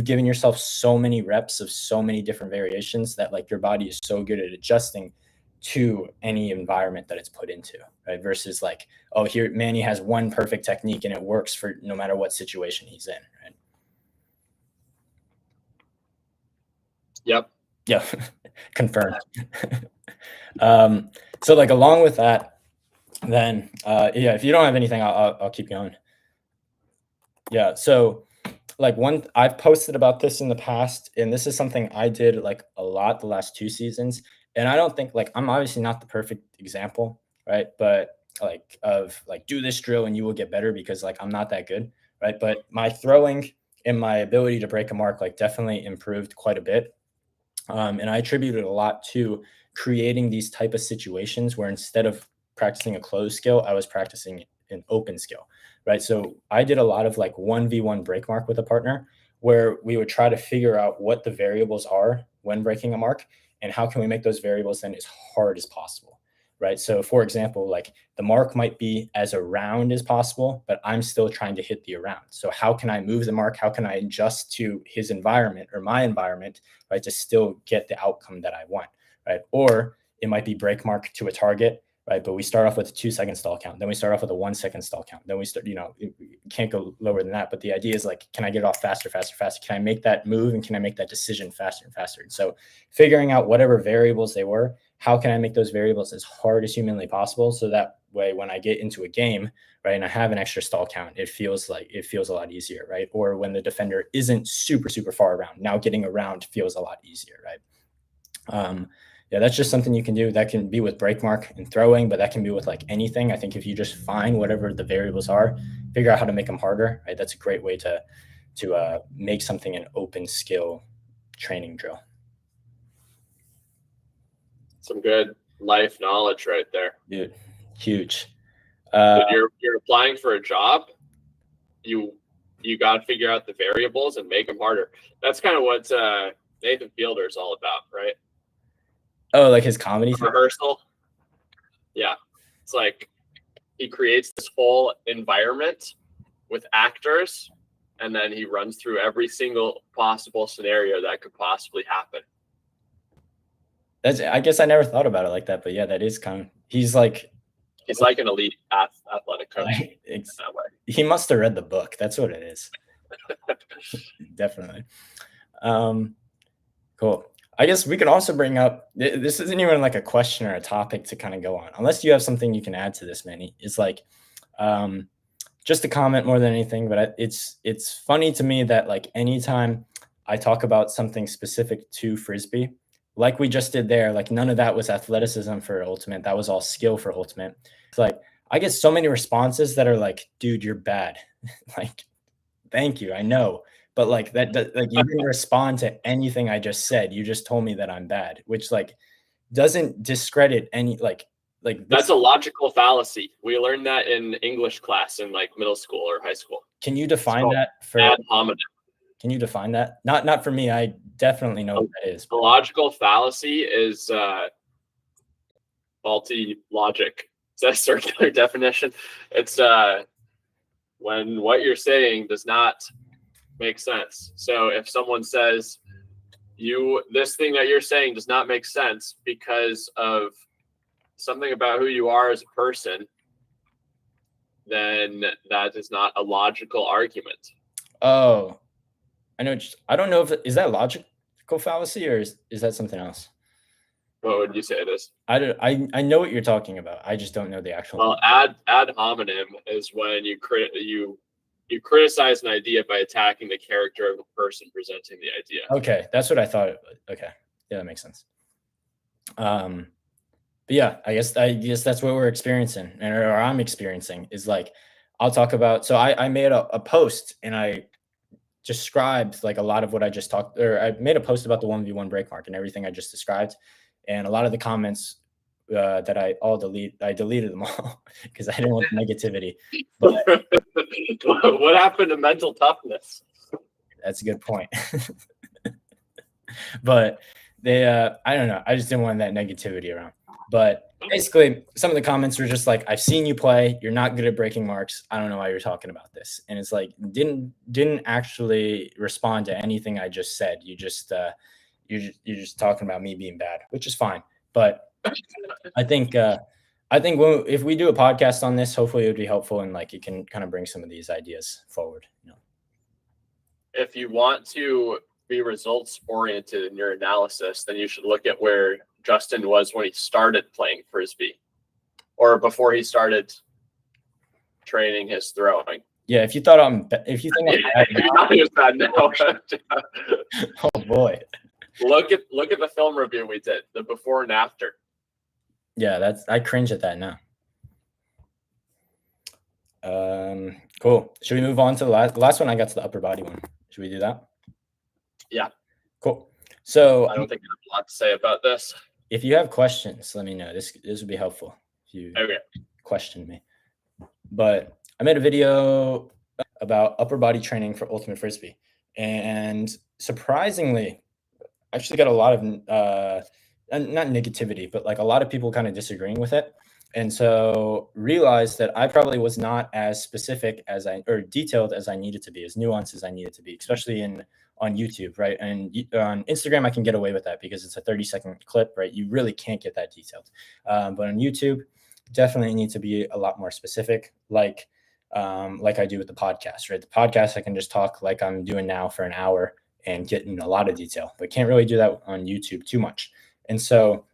given yourself so many reps of so many different variations that like your body is so good at adjusting to any environment that it's put into, right? Versus like, oh, here Manny has one perfect technique and it works for no matter what situation he's in, right? Yep. Yeah, confirmed. So like along with that, then yeah, if you don't have anything, I'll keep going. Yeah, so like one I've posted about this in the past, and this is something I did like a lot the last 2 seasons. And I don't think like I'm obviously not the perfect example, right? But like of like do this drill and you will get better because like I'm not that good, right? But my throwing and my ability to break a mark like definitely improved quite a bit. And I attribute it a lot to creating these type of situations where instead of practicing a closed skill, I was practicing an open skill, right? So I did a lot of like 1v1 break mark with a partner where we would try to figure out what the variables are when breaking a mark and how can we make those variables then as hard as possible, right? So for example, like the mark might be as around as possible, but I'm still trying to hit the around. So how can I move the mark? How can I adjust to his environment or my environment, right, to still get the outcome that I want, right? Or it might be break mark to a target, right? But we start off with a 2 second stall count. Then we start off with a 1 second stall count. Then we start, you can't go lower than that. But the idea is like, can I get it off faster, faster, faster? Can I make that move and can I make that decision faster and faster? And so figuring out whatever variables they were, how can I make those variables as hard as humanly possible? So that way, when I get into a game, right, and I have an extra stall count, it feels a lot easier, right? Or when the defender isn't super, super far around, now getting around feels a lot easier, right? Yeah, that's just something you can do. That can be with break mark and throwing, but that can be with like anything. I think if you just find whatever the variables are, figure out how to make them harder, right? That's a great way to make something an open skill training drill. Some good life knowledge right there. Dude, huge. You're applying for a job. You got to figure out the variables and make them harder. That's kind of what Nathan Fielder is all about, right? Oh, like his comedy rehearsal. Yeah, it's like he creates this whole environment with actors, and then he runs through every single possible scenario that could possibly happen. I guess I never thought about it like that, but yeah, that is kind of he's like an elite athletic coach. He must have read the book. That's what it is. Definitely. Cool. I guess we could also bring up, this isn't even like a question or a topic to kind of go on, unless you have something you can add to this, Manny. It's like just a comment more than anything, but it's funny to me that like anytime I talk about something specific to Frisbee, like we just did there, like none of that was athleticism for ultimate. That was all skill for ultimate. It's like I get so many responses that are like, dude, you're bad. Like, thank you. I know. But like that like you didn't respond to anything I just said. You just told me that I'm bad, which like doesn't discredit any like That's this. a logical fallacy. We learned that in English class in like middle school or high school. Can you It's define called that for ad hominem. can you define that? Not for me. I definitely know what that is. A logical fallacy is faulty logic. It's a circular definition. It's when what you're saying does not make sense. So if someone says this thing that you're saying does not make sense because of something about who you are as a person, then that is not a logical argument. Oh, I know. I don't know if is that logical fallacy or is that something else? What would you say it is? I know what you're talking about. I just don't know the actual. Well, ad hominem is when you criticize an idea by attacking the character of the person presenting the idea. Okay, that's what I thought. Okay, yeah, that makes sense. But yeah, I guess that's what we're experiencing, or I'm experiencing is like I'll talk about. So I made a post and I described like a lot of what I just talked, or I made a post about the 1v1 break mark and everything I just described, and a lot of the comments that I deleted them all because I didn't want the negativity. But what happened to mental toughness? that's a good point. But they, I don't know. I just didn't want that negativity around. But basically, some of the comments were just like, "I've seen you play. You're not good at breaking marks. I don't know why you're talking about this." And it's like didn't actually respond to anything I just said. You're just talking about me being bad, which is fine. But I think if we do a podcast on this, hopefully it would be helpful and like it can kind of bring some of these ideas forward. If you want to be results oriented in your analysis, then you should look at where Justin was when he started playing Frisbee or before he started training his throwing. Yeah, if you thought if you think I'm bad now. Oh boy. Look at the film review we did, the before and after. Yeah, I cringe at that now. Cool. Should we move on to the last one? I got to the upper body one. Should we do that? Yeah. Cool. So I don't think I have a lot to say about this. If you have questions, let me know. This would be helpful if you question me. But I made a video about upper body training for ultimate Frisbee, and surprisingly, I actually got a lot of not negativity, but like a lot of people kind of disagreeing with it. And so realized that I probably was not as specific or detailed as I needed to be, as nuanced as I needed to be, especially on YouTube, right? And on Instagram, I can get away with that because it's a 30-second clip, right? You really can't get that detailed. But on YouTube, definitely need to be a lot more specific, like I do with the podcast, right? The podcast, I can just talk like I'm doing now for an hour and get in a lot of detail, but can't really do that on YouTube too much. And so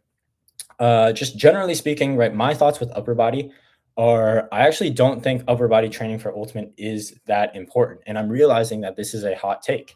just generally speaking, right, my thoughts with upper body are I actually don't think upper body training for ultimate is that important. And I'm realizing that this is a hot take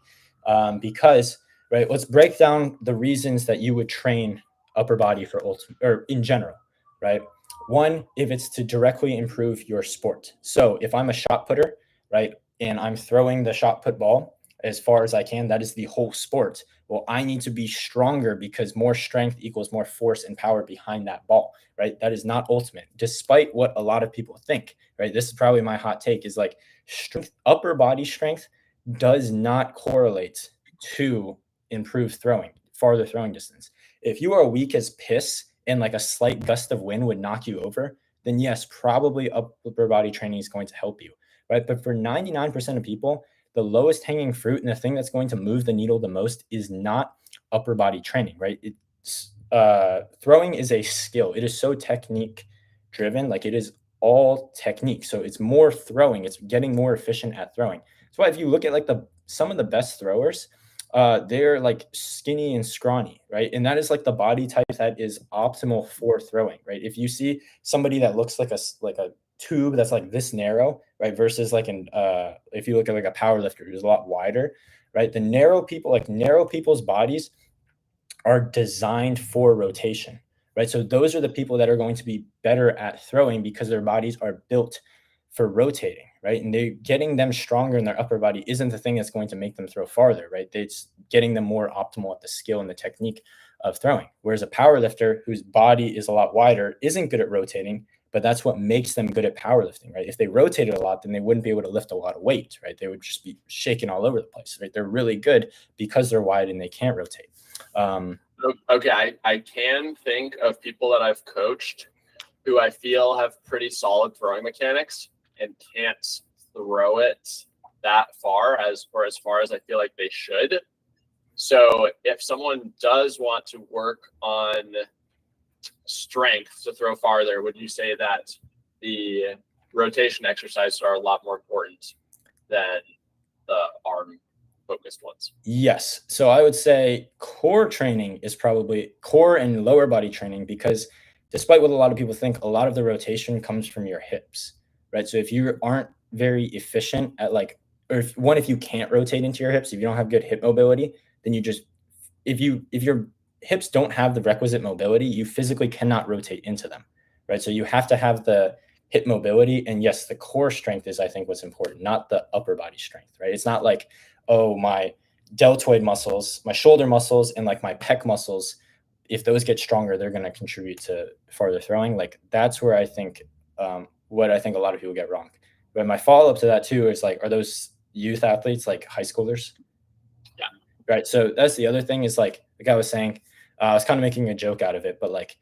because, right, let's break down the reasons that you would train upper body for ultimate or in general, right? One, if it's to directly improve your sport. So if I'm a shot putter, right, and I'm throwing the shot put ball as far as I can, that is the whole sport. Well, I need to be stronger because more strength equals more force and power behind that ball, right? That is not ultimate, despite what a lot of people think, right? This is probably my hot take is like strength, upper body strength does not correlate to improved throwing, farther throwing distance. If you are weak as piss and like a slight gust of wind would knock you over, then yes, probably upper body training is going to help you, right? But for 99% of people, the lowest hanging fruit and the thing that's going to move the needle the most is not upper body training, right? It's throwing is a skill. It is so technique driven, like it is all technique. So it's more throwing. It's getting more efficient at throwing. That's why if you look at like some of the best throwers, they're like skinny and scrawny, right? And that is like the body type that is optimal for throwing, right? If you see somebody that looks like a tube that's like this narrow, right? Versus like if you look at like a power lifter who's a lot wider, right? The narrow people's bodies are designed for rotation, right? So those are the people that are going to be better at throwing because their bodies are built for rotating, right? And they getting them stronger in their upper body isn't the thing that's going to make them throw farther, right? It's getting them more optimal at the skill and the technique of throwing. Whereas a power lifter whose body is a lot wider isn't good at rotating, but that's what makes them good at powerlifting, right? If they rotated a lot, then they wouldn't be able to lift a lot of weight, right? They would just be shaking all over the place, right? They're really good because they're wide and they can't rotate. Okay, I can think of people that I've coached who I feel have pretty solid throwing mechanics and can't throw it that far as far as I feel like they should. So if someone does want to work on strength to throw farther, would you say that the rotation exercises are a lot more important than the arm focused ones? Yes. So I would say core training is probably core and lower body training because despite what a lot of people think, a lot of the rotation comes from your hips, right? So if you aren't very efficient at like, or if you can't rotate into your hips, if you don't have good hip mobility, then you just, if your hips don't have the requisite mobility, you physically cannot rotate into them, right? So you have to have the hip mobility. And yes, the core strength is, I think, what's important, not the upper body strength, right? It's not like, oh, my deltoid muscles, my shoulder muscles, and like my pec muscles, if those get stronger, they're going to contribute to farther throwing. Like that's where I think what I think a lot of people get wrong. But my follow up to that too is like, are those youth athletes like high schoolers? Yeah. Right. So that's the other thing is like I was saying, I was kind of making a joke out of it, but like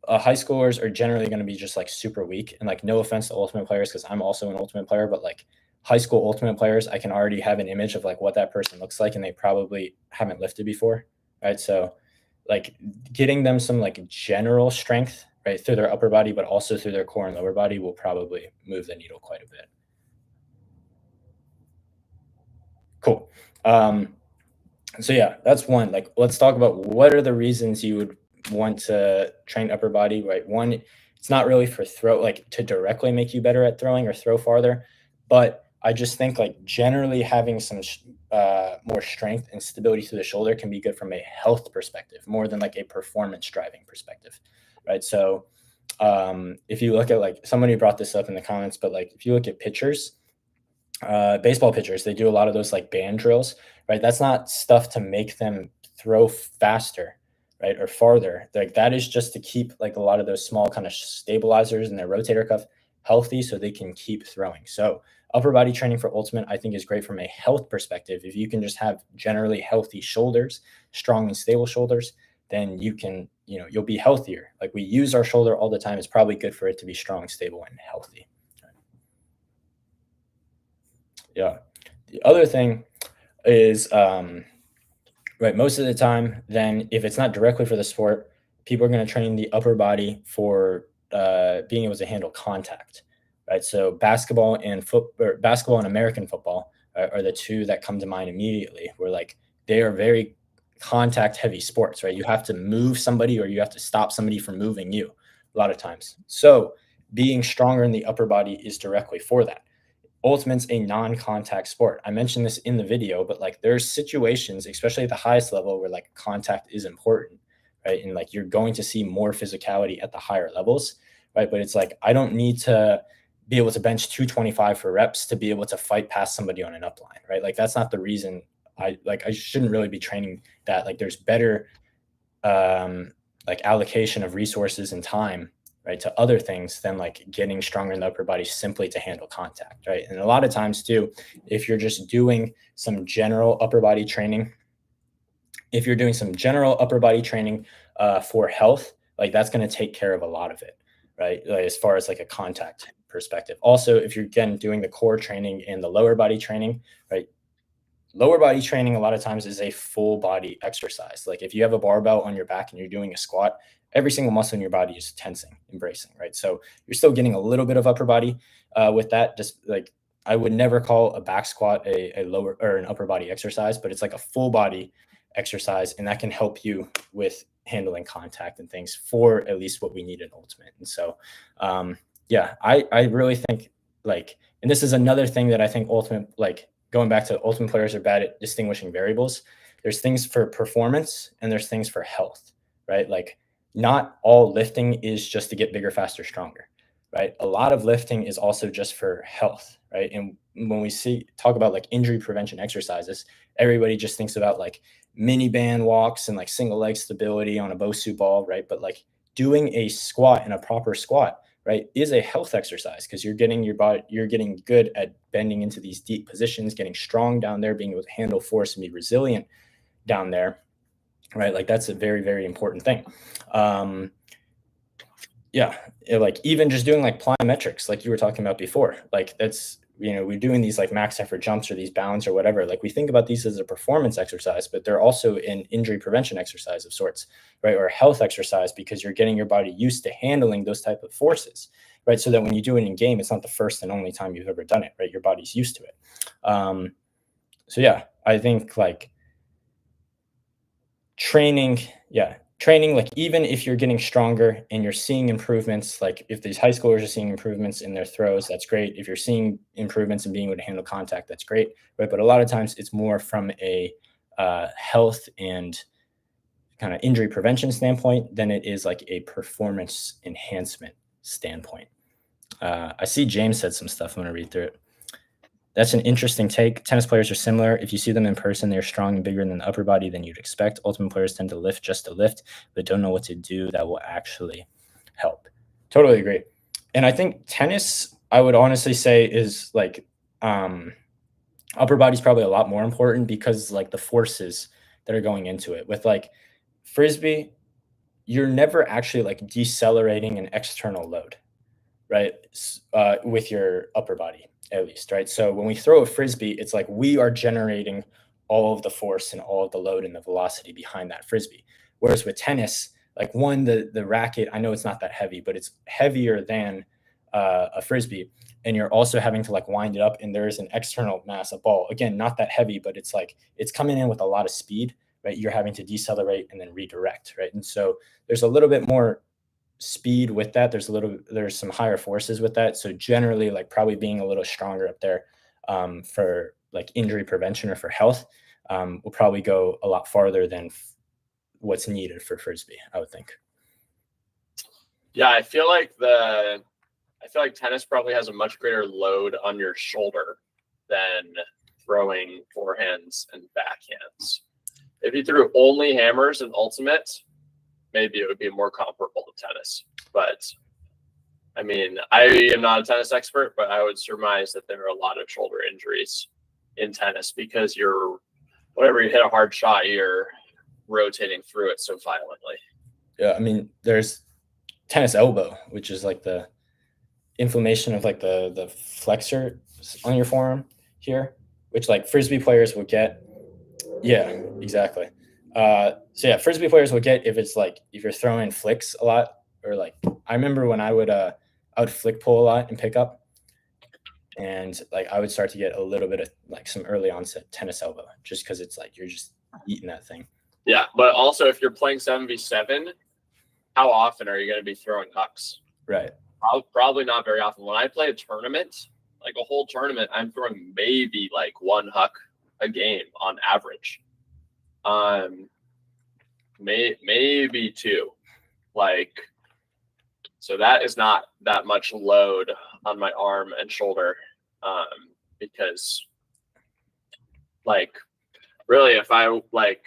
high schoolers are generally going to be just like super weak. And like, no offense to ultimate players, because I'm also an ultimate player, but like high school ultimate players, I can already have an image of like what that person looks like, and they probably haven't lifted before. Right. So like getting them some like general strength right through their upper body, but also through their core and lower body will probably move the needle quite a bit. Cool. So yeah, that's one. Like, let's talk about what are the reasons you would want to train upper body, right? One, it's not really for throw, like to directly make you better at throwing or throw farther, but I just think like generally having some more strength and stability through the shoulder can be good from a health perspective, more than like a performance driving perspective, right? So if you look at like somebody brought this up in the comments, but like if you look at pitchers, baseball pitchers, they do a lot of those like band drills, right? That's not stuff to make them throw faster, right? Or farther. Like that is just to keep like a lot of those small kind of stabilizers in their rotator cuff healthy so they can keep throwing. So upper body training for ultimate, I think, is great from a health perspective. If you can just have generally healthy shoulders, strong and stable shoulders, then you can, you'll be healthier. Like we use our shoulder all the time. It's probably good for it to be strong, stable, and healthy. Yeah. The other thing is, right, most of the time, then if it's not directly for the sport, people are going to train the upper body for being able to handle contact, right? So basketball and American football are the two that come to mind immediately. Where like they are very contact heavy sports, right? You have to move somebody or you have to stop somebody from moving you a lot of times. So being stronger in the upper body is directly for that. Ultimate's a non-contact sport. I mentioned this in the video, but like there's situations, especially at the highest level, where like contact is important, right? And like you're going to see more physicality at the higher levels, right? But it's like I don't need to be able to bench 225 for reps to be able to fight past somebody on an upline, right? Like that's not the reason. I shouldn't really be training that. Like there's better like allocation of resources and time, right, to other things than like getting stronger in the upper body simply to handle contact, right? And a lot of times too, if you're just doing some general upper body training, for health, like that's going to take care of a lot of it, right? Like, as far as like a contact perspective. Also, if you're again doing the core training and the lower body training, right? Lower body training a lot of times is a full body exercise. Like if you have a barbell on your back and you're doing a squat, every single muscle in your body is tensing, embracing, right? So you're still getting a little bit of upper body with that. Just like I would never call a back squat a lower or an upper body exercise, but it's like a full body exercise, and that can help you with handling contact and things for at least what we need in ultimate. And so, yeah, I really think like, and this is another thing that I think ultimate, like going back to ultimate players are bad at distinguishing variables. there's things for performance and there's things for health, right? Like not all lifting is just to get bigger, faster, stronger, right? A lot of lifting is also just for health, right? And when we talk about like injury prevention exercises, everybody just thinks about like mini band walks and like single leg stability on a Bosu ball, right? But like doing a squat and a proper squat, right, is a health exercise because you're getting your body, you're getting good at bending into these deep positions, getting strong down there, being able to handle force and be resilient down there, right? Like that's a very, very important thing. Yeah, like even just doing like plyometrics, like you were talking about before, like that's, you know, we're doing these like max effort jumps or these bounds or whatever. Like we think about these as a performance exercise, but they're also an injury prevention exercise of sorts, right? Or a health exercise because you're getting your body used to handling those type of forces, right? So that when you do it in game, it's not the first and only time you've ever done it, right? Your body's used to it. So yeah, I think like training, like even if you're getting stronger and you're seeing improvements, like if these high schoolers are seeing improvements in their throws, that's great. If you're seeing improvements in being able to handle contact, that's great, right? But a lot of times it's more from a health and kind of injury prevention standpoint than it is like a performance enhancement standpoint. I see James said some stuff. I'm going to read through it. That's an interesting take. Tennis players are similar. If you see them in person, they're strong and bigger than the upper body than you'd expect. Ultimate players tend to lift just to lift, but don't know what to do that will actually help. Totally agree. And I think tennis, I would honestly say, is like upper body's probably a lot more important because like the forces that are going into it. With like Frisbee, you're never actually like decelerating an external load, right? With your upper body, at least, right? So when we throw a Frisbee, it's like we are generating all of the force and all of the load and the velocity behind that Frisbee. Whereas with tennis, like the racket, I know it's not that heavy, but it's heavier than a Frisbee. And you're also having to like wind it up, and there is an external mass of ball. Again, not that heavy, but it's like it's coming in with a lot of speed, right? You're having to decelerate and then redirect, right? And so there's a little bit more speed with that. There's some higher forces with that. So generally, like probably being a little stronger up there for like injury prevention or for health will probably go a lot farther than what's needed for Frisbee, I would think. Yeah, I feel like tennis probably has a much greater load on your shoulder than throwing forehands and backhands. If you threw only hammers and ultimates, maybe it would be more comparable to tennis. But I mean, I am not a tennis expert, but I would surmise that there are a lot of shoulder injuries in tennis because whenever you hit a hard shot, you're rotating through it so violently. Yeah, I mean, there's tennis elbow, which is like the inflammation of like the flexor on your forearm here, which like Frisbee players would get. Yeah, exactly. So yeah, Frisbee players will get if you're throwing flicks a lot, or like I remember when I would flick pull a lot and pick up, and like I would start to get a little bit of like some early onset tennis elbow just because it's like you're just eating that thing. Yeah, but also if you're playing 7v7, how often are you going to be throwing hucks? Right. Probably not very often. When I play a tournament, like a whole tournament, I'm throwing maybe like one huck a game on average. Maybe two. Like, so that is not that much load on my arm and shoulder. Because like really if I like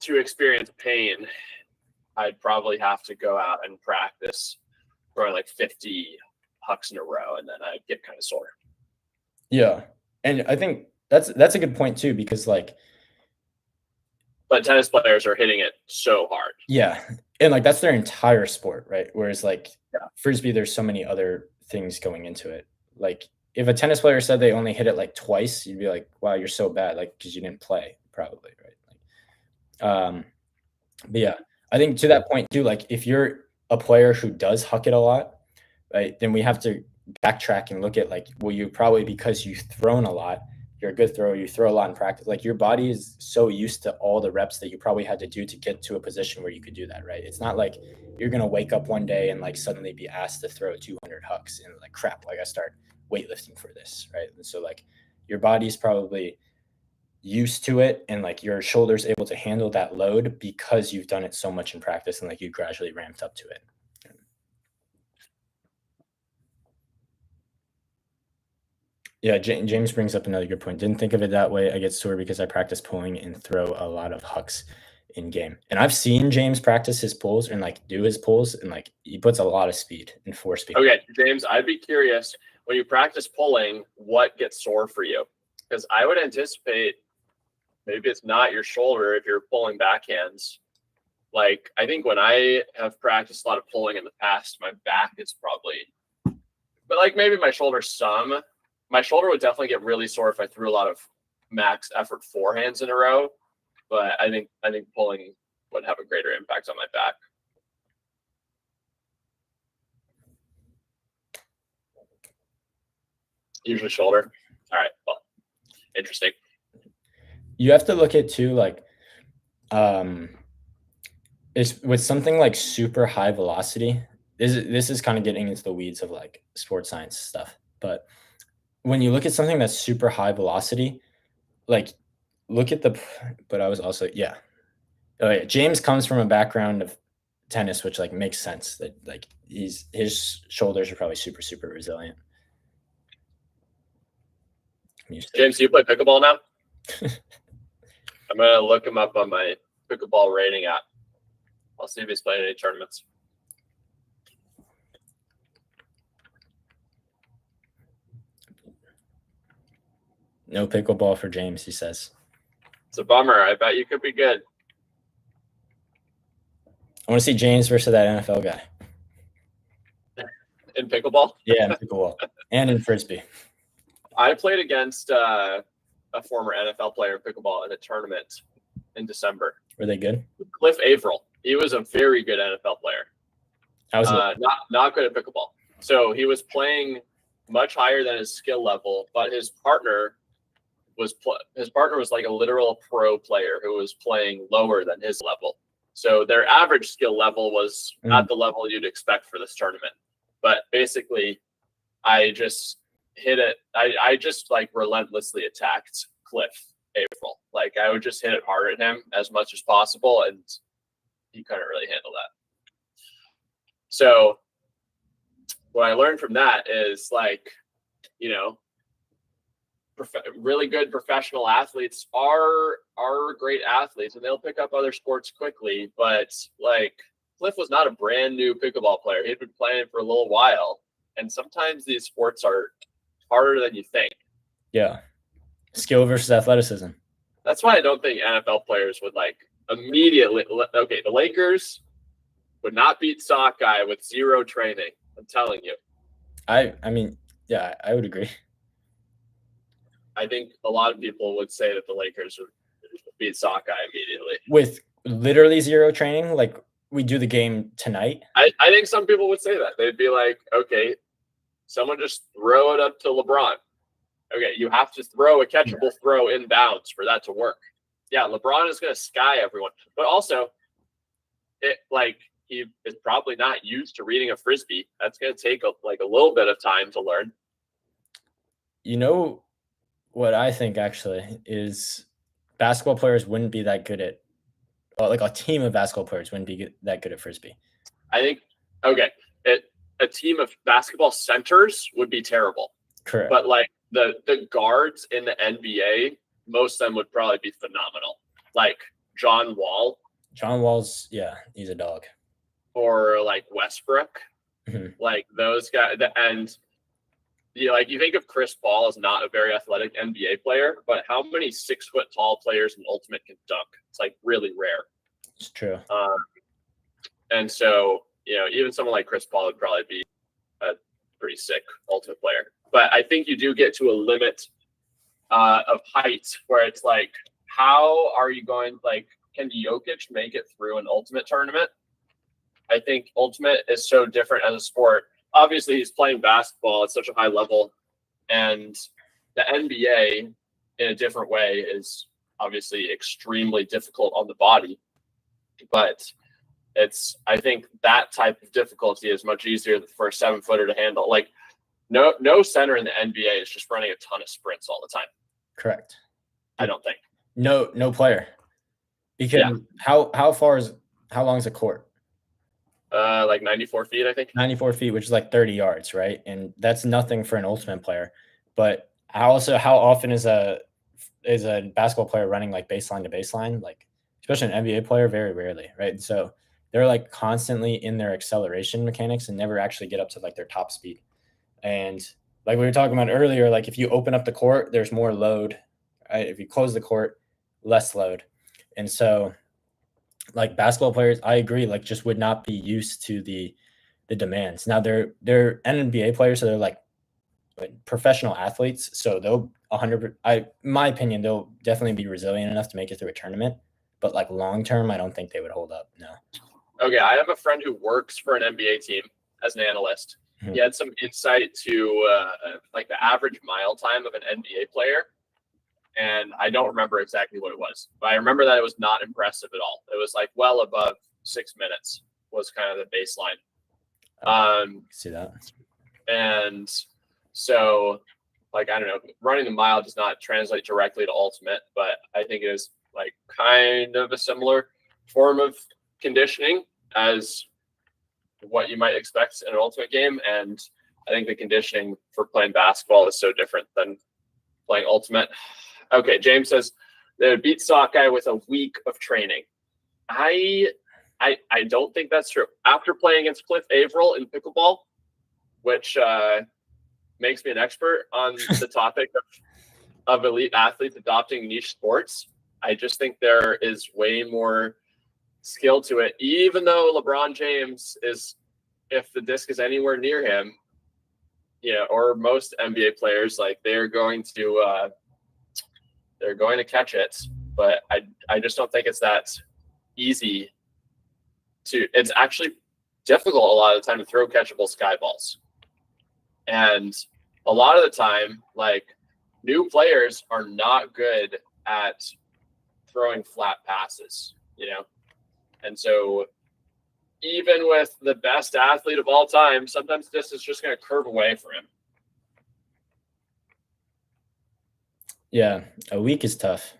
to experience pain, I'd probably have to go out and practice throwing like 50 hucks in a row, and then I'd get kind of sore. Yeah. And I think that's a good point too, because like, but tennis players are hitting it so hard. Yeah. And like that's their entire sport, right? Whereas like Frisbee, there's so many other things going into it. Like if a tennis player said they only hit it like twice, you'd be like, wow, you're so bad, like because you didn't play, probably, right? Like, but yeah, I think to that point too, like if you're a player who does huck it a lot, right, then we have to backtrack and look at like, well, you probably because you've thrown a lot, you're a good thrower, you throw a lot in practice. Like your body is so used to all the reps that you probably had to do to get to a position where you could do that, right? It's not like you're gonna wake up one day and like suddenly be asked to throw 200 hucks and like crap, like I start weightlifting for this, right? And so like your body's probably used to it and like your shoulder's able to handle that load because you've done it so much in practice and like you gradually ramped up to it. Yeah, James brings up another good point. Didn't think of it that way. I get sore because I practice pulling and throw a lot of hucks in game. And I've seen James practice his pulls and like do his pulls and like he puts a lot of speed and force speed. Okay, James, I'd be curious when you practice pulling, what gets sore for you? Because I would anticipate maybe it's not your shoulder if you're pulling backhands. Like, I think when I have practiced a lot of pulling in the past, my back is probably, but like maybe my shoulder some. My shoulder would definitely get really sore if I threw a lot of max effort forehands in a row. But I think pulling would have a greater impact on my back. Usually shoulder. All right. Well, interesting. You have to look at too, like, it's with something like super high velocity. This is kind of getting into the weeds of like sports science stuff. But when you look at something that's super high velocity, like look at but I was also, yeah. Oh yeah. James comes from a background of tennis, which like makes sense that like his shoulders are probably super, super resilient. James, do you play pickleball now? I'm going to look him up on my pickleball rating app. I'll see if he's playing any tournaments. No pickleball for James, he says. It's a bummer. I bet you could be good. I want to see James versus that NFL guy. In pickleball? Yeah, in pickleball. And in Frisbee. I played against a former NFL player in pickleball in a tournament in December. Were they good? Cliff Averill. He was a very good NFL player. Not good at pickleball. So he was playing much higher than his skill level, but his partner was like a literal pro player who was playing lower than his level. So their average skill level was at the level you'd expect for this tournament. But basically, I just hit it. I just like relentlessly attacked Cliff Averill. Like I would just hit it hard at him as much as possible, and he couldn't really handle that. So what I learned from that is like, you know, really good professional athletes are great athletes and they'll pick up other sports quickly. But like Cliff was not a brand new pickleball player. He'd been playing for a little while. And sometimes these sports are harder than you think. Yeah. Skill versus athleticism. That's why I don't think NFL players would like immediately. Okay, the Lakers would not beat Sockeye with zero training. I'm telling you. I mean, yeah, I would agree. I think a lot of people would say that the Lakers would beat Sockeye immediately. With literally zero training, like we do the game tonight. I think some people would say that. They'd be like, okay, someone just throw it up to LeBron. Okay, you have to throw a catchable throw inbounds for that to work. Yeah, LeBron is going to sky everyone. But also, he is probably not used to reading a Frisbee. That's going to take a little bit of time to learn. You know what I think actually is basketball players wouldn't be that good at, like a team of basketball players wouldn't be that good at Frisbee. I think, okay, a team of basketball centers would be terrible. Correct. But like the guards in the NBA, most of them would probably be phenomenal. Like John Wall. John Wall's, yeah, he's a dog. Or like Westbrook. Mm-hmm. Like those guys. And you think of Chris Paul as not a very athletic NBA player, but how many 6 foot tall players in Ultimate can dunk? It's like really rare. It's true. And so, even someone like Chris Paul would probably be a pretty sick Ultimate player. But I think you do get to a limit of height where it's like, how are you going, like, can Jokic make it through an Ultimate tournament? I think Ultimate is so different as a sport. Obviously, he's playing basketball at such a high level, and the NBA in a different way is obviously extremely difficult on the body. But I think that type of difficulty is much easier for a 7-footer to handle. Like, no center in the NBA is just running a ton of sprints all the time. Correct. I don't think. No player. Because Yeah. how long is a court? Like 94 feet, I think. 94 feet, which is like 30 yards, right? And that's nothing for an ultimate player. But how often is a basketball player running like baseline to baseline? Like, especially an NBA player, very rarely, right? So they're like constantly in their acceleration mechanics and never actually get up to like their top speed. And like we were talking about earlier, like if you open up the court, there's more load, right? If you close the court, less load. And so like basketball players, I agree, like just would not be used to the demands. Now they're NBA players, so they're like professional athletes, so they'll 100. In my opinion, they'll definitely be resilient enough to make it through a tournament. But like long term, I don't think they would hold up. No. Okay, I have a friend who works for an NBA team as an analyst. Mhm. He had some insight to like the average mile time of an NBA player, and I don't remember exactly what it was, but I remember that it was not impressive at all. It was like well above 6 minutes was kind of the baseline. See that? And so, like, I don't know, running the mile does not translate directly to ultimate, but I think it is like kind of a similar form of conditioning as what you might expect in an ultimate game. And I think the conditioning for playing basketball is so different than playing ultimate. Okay, James says they would beat Sockeye with a week of training. I don't think that's true. After playing against Cliff Averill in pickleball, which makes me an expert on the topic of elite athletes adopting niche sports, I just think there is way more skill to it. Even though LeBron James is, if the disc is anywhere near him, or most NBA players, like they're going to catch it. But I just don't think it's that easy to. It's actually difficult a lot of the time to throw catchable sky balls. And a lot of the time, like new players are not good at throwing flat passes, And so even with the best athlete of all time, sometimes this is just going to curve away for him. Yeah, a week is tough.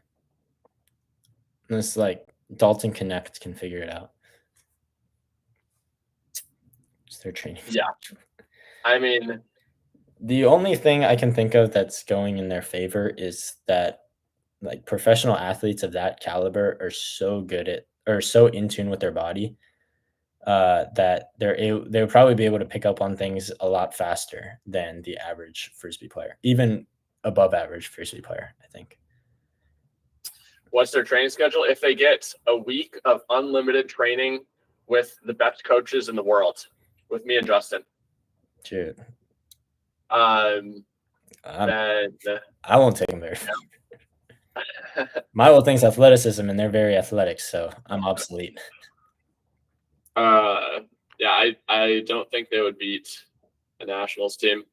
Unless like Dalton Connect can figure it out. It's their training. Yeah. I mean, the only thing I can think of that's going in their favor is that like professional athletes of that caliber are so good at or so in tune with their body that they'll probably be able to pick up on things a lot faster than the average Frisbee player, even above average Frisbee player, I think. What's their training schedule? If they get a week of unlimited training with the best coaches in the world, with me and Justin. Dude. Then I won't take them very far. My whole thing's athleticism, and they're very athletic, so I'm obsolete. Yeah, I don't think they would beat a Nationals team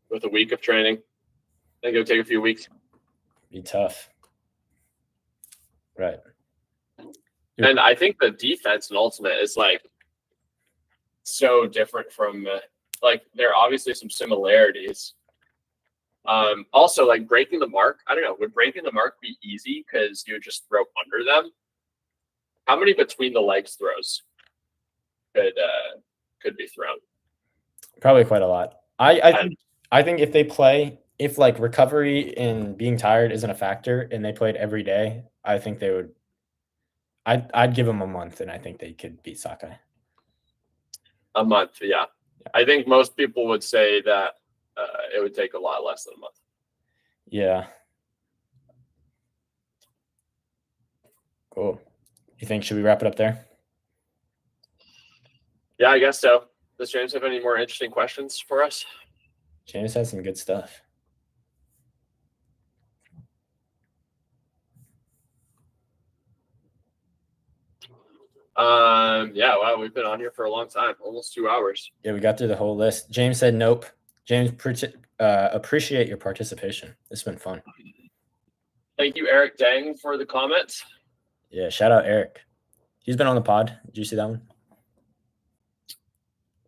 with a week of training. I think it would take a few weeks. Be tough. Right. And I think the defense in Ultimate is like so different from like there are obviously some similarities. Also, like breaking the mark, I don't know, would breaking the mark be easy because you would just throw under them? How many between the legs throws could be thrown? Probably quite a lot. I think if they play, if like recovery and being tired isn't a factor, and they played every day, I think they would. I'd give them a month, and I think they could beat Sockeye. A month, yeah. I think most people would say that it would take a lot less than a month. Yeah. Cool. You think should we wrap it up there? Yeah, I guess so. Does James have any more interesting questions for us? James has some good stuff. Yeah, wow, we've been on here for a long time, almost 2 hours. Yeah, we got through the whole list. James said nope. James, appreciate your participation. It's been fun. Thank you, Eric Dang, for the comments. Yeah, shout out Eric. He's been on the pod. Did you see that one?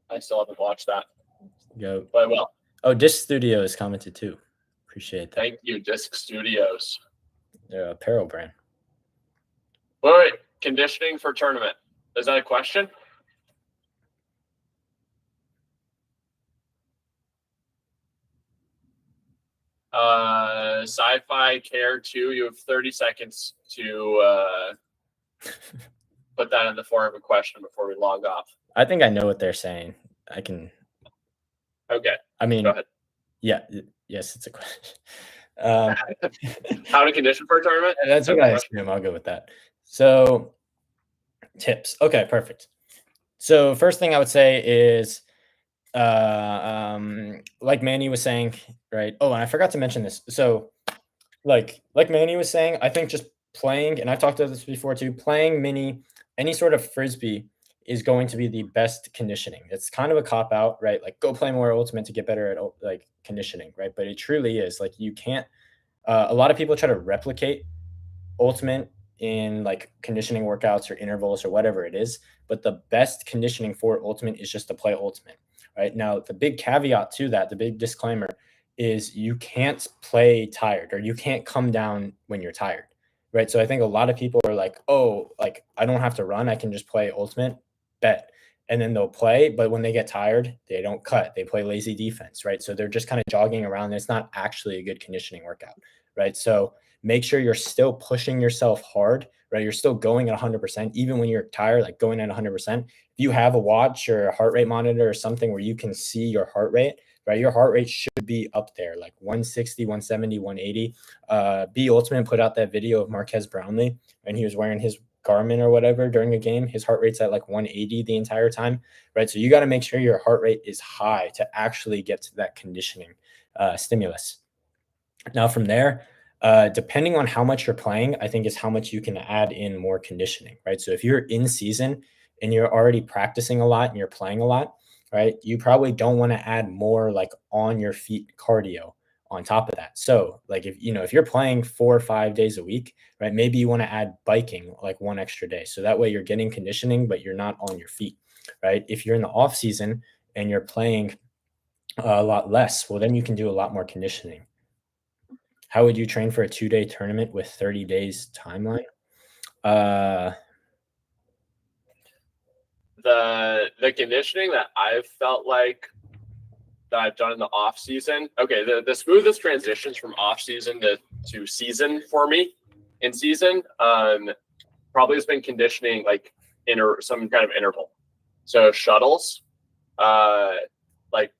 I still haven't watched that. Go. But I will. Oh, Disc Studio has commented too. Appreciate that. Thank you, Disc Studios. They're an apparel brand. Wait, conditioning for tournament. Is that a question? Sci-fi care 2, you have 30 seconds to put that in the form of a question before we log off. I think I know what they're saying. I can. Okay. I mean, Go ahead. yeah. Yes, it's a question. How to condition for a tournament? That's what I assume. I'll go with that. So, tips. Okay, perfect. So, first thing I would say is, like Manny was saying, right? Oh, and I forgot to mention this. So, like Manny was saying, I think just playing, and I've talked about this before too, playing mini, any sort of frisbee is going to be the best conditioning. It's kind of a cop out, right? Like go play more ultimate to get better at like conditioning, right? But it truly is like you can't. A lot of people try to replicate ultimate in like conditioning workouts or intervals or whatever it is. But the best conditioning for ultimate is just to play ultimate. Right now, the big caveat to that, the big disclaimer is you can't play tired or you can't come down when you're tired. Right. So I think a lot of people are like, oh, like I don't have to run. I can just play ultimate, bet. And then they'll play, but when they get tired, they don't cut. They play lazy defense, right? So they're just kind of jogging around. And it's not actually a good conditioning workout, right? So make sure you're still pushing yourself hard, right? You're still going at 100%, even when you're tired, like going at 100%. If you have a watch or a heart rate monitor or something where you can see your heart rate, right? Your heart rate should be up there, like 160, 170, 180. B Ultimate put out that video of Marquez Brownlee, and he was wearing his Garmin or whatever during a game. His heart rate's at like 180 the entire time, right? So you got to make sure your heart rate is high to actually get to that conditioning stimulus. Now, from there, depending on how much you're playing, I think is how much you can add in more conditioning, right? So if you're in season and you're already practicing a lot and you're playing a lot, right, you probably don't want to add more like on your feet cardio on top of that. So, like if you're playing 4 or 5 days a week, right, maybe you want to add biking like one extra day. So that way you're getting conditioning, but you're not on your feet, right? If you're in the off season and you're playing a lot less, well, then you can do a lot more conditioning. How would you train for a 2-day tournament with 30 days timeline? The conditioning that I've felt like that I've done in the off season. Okay, the smoothest transitions from off season to season for me in season probably has been conditioning like some kind of interval. So shuttles, like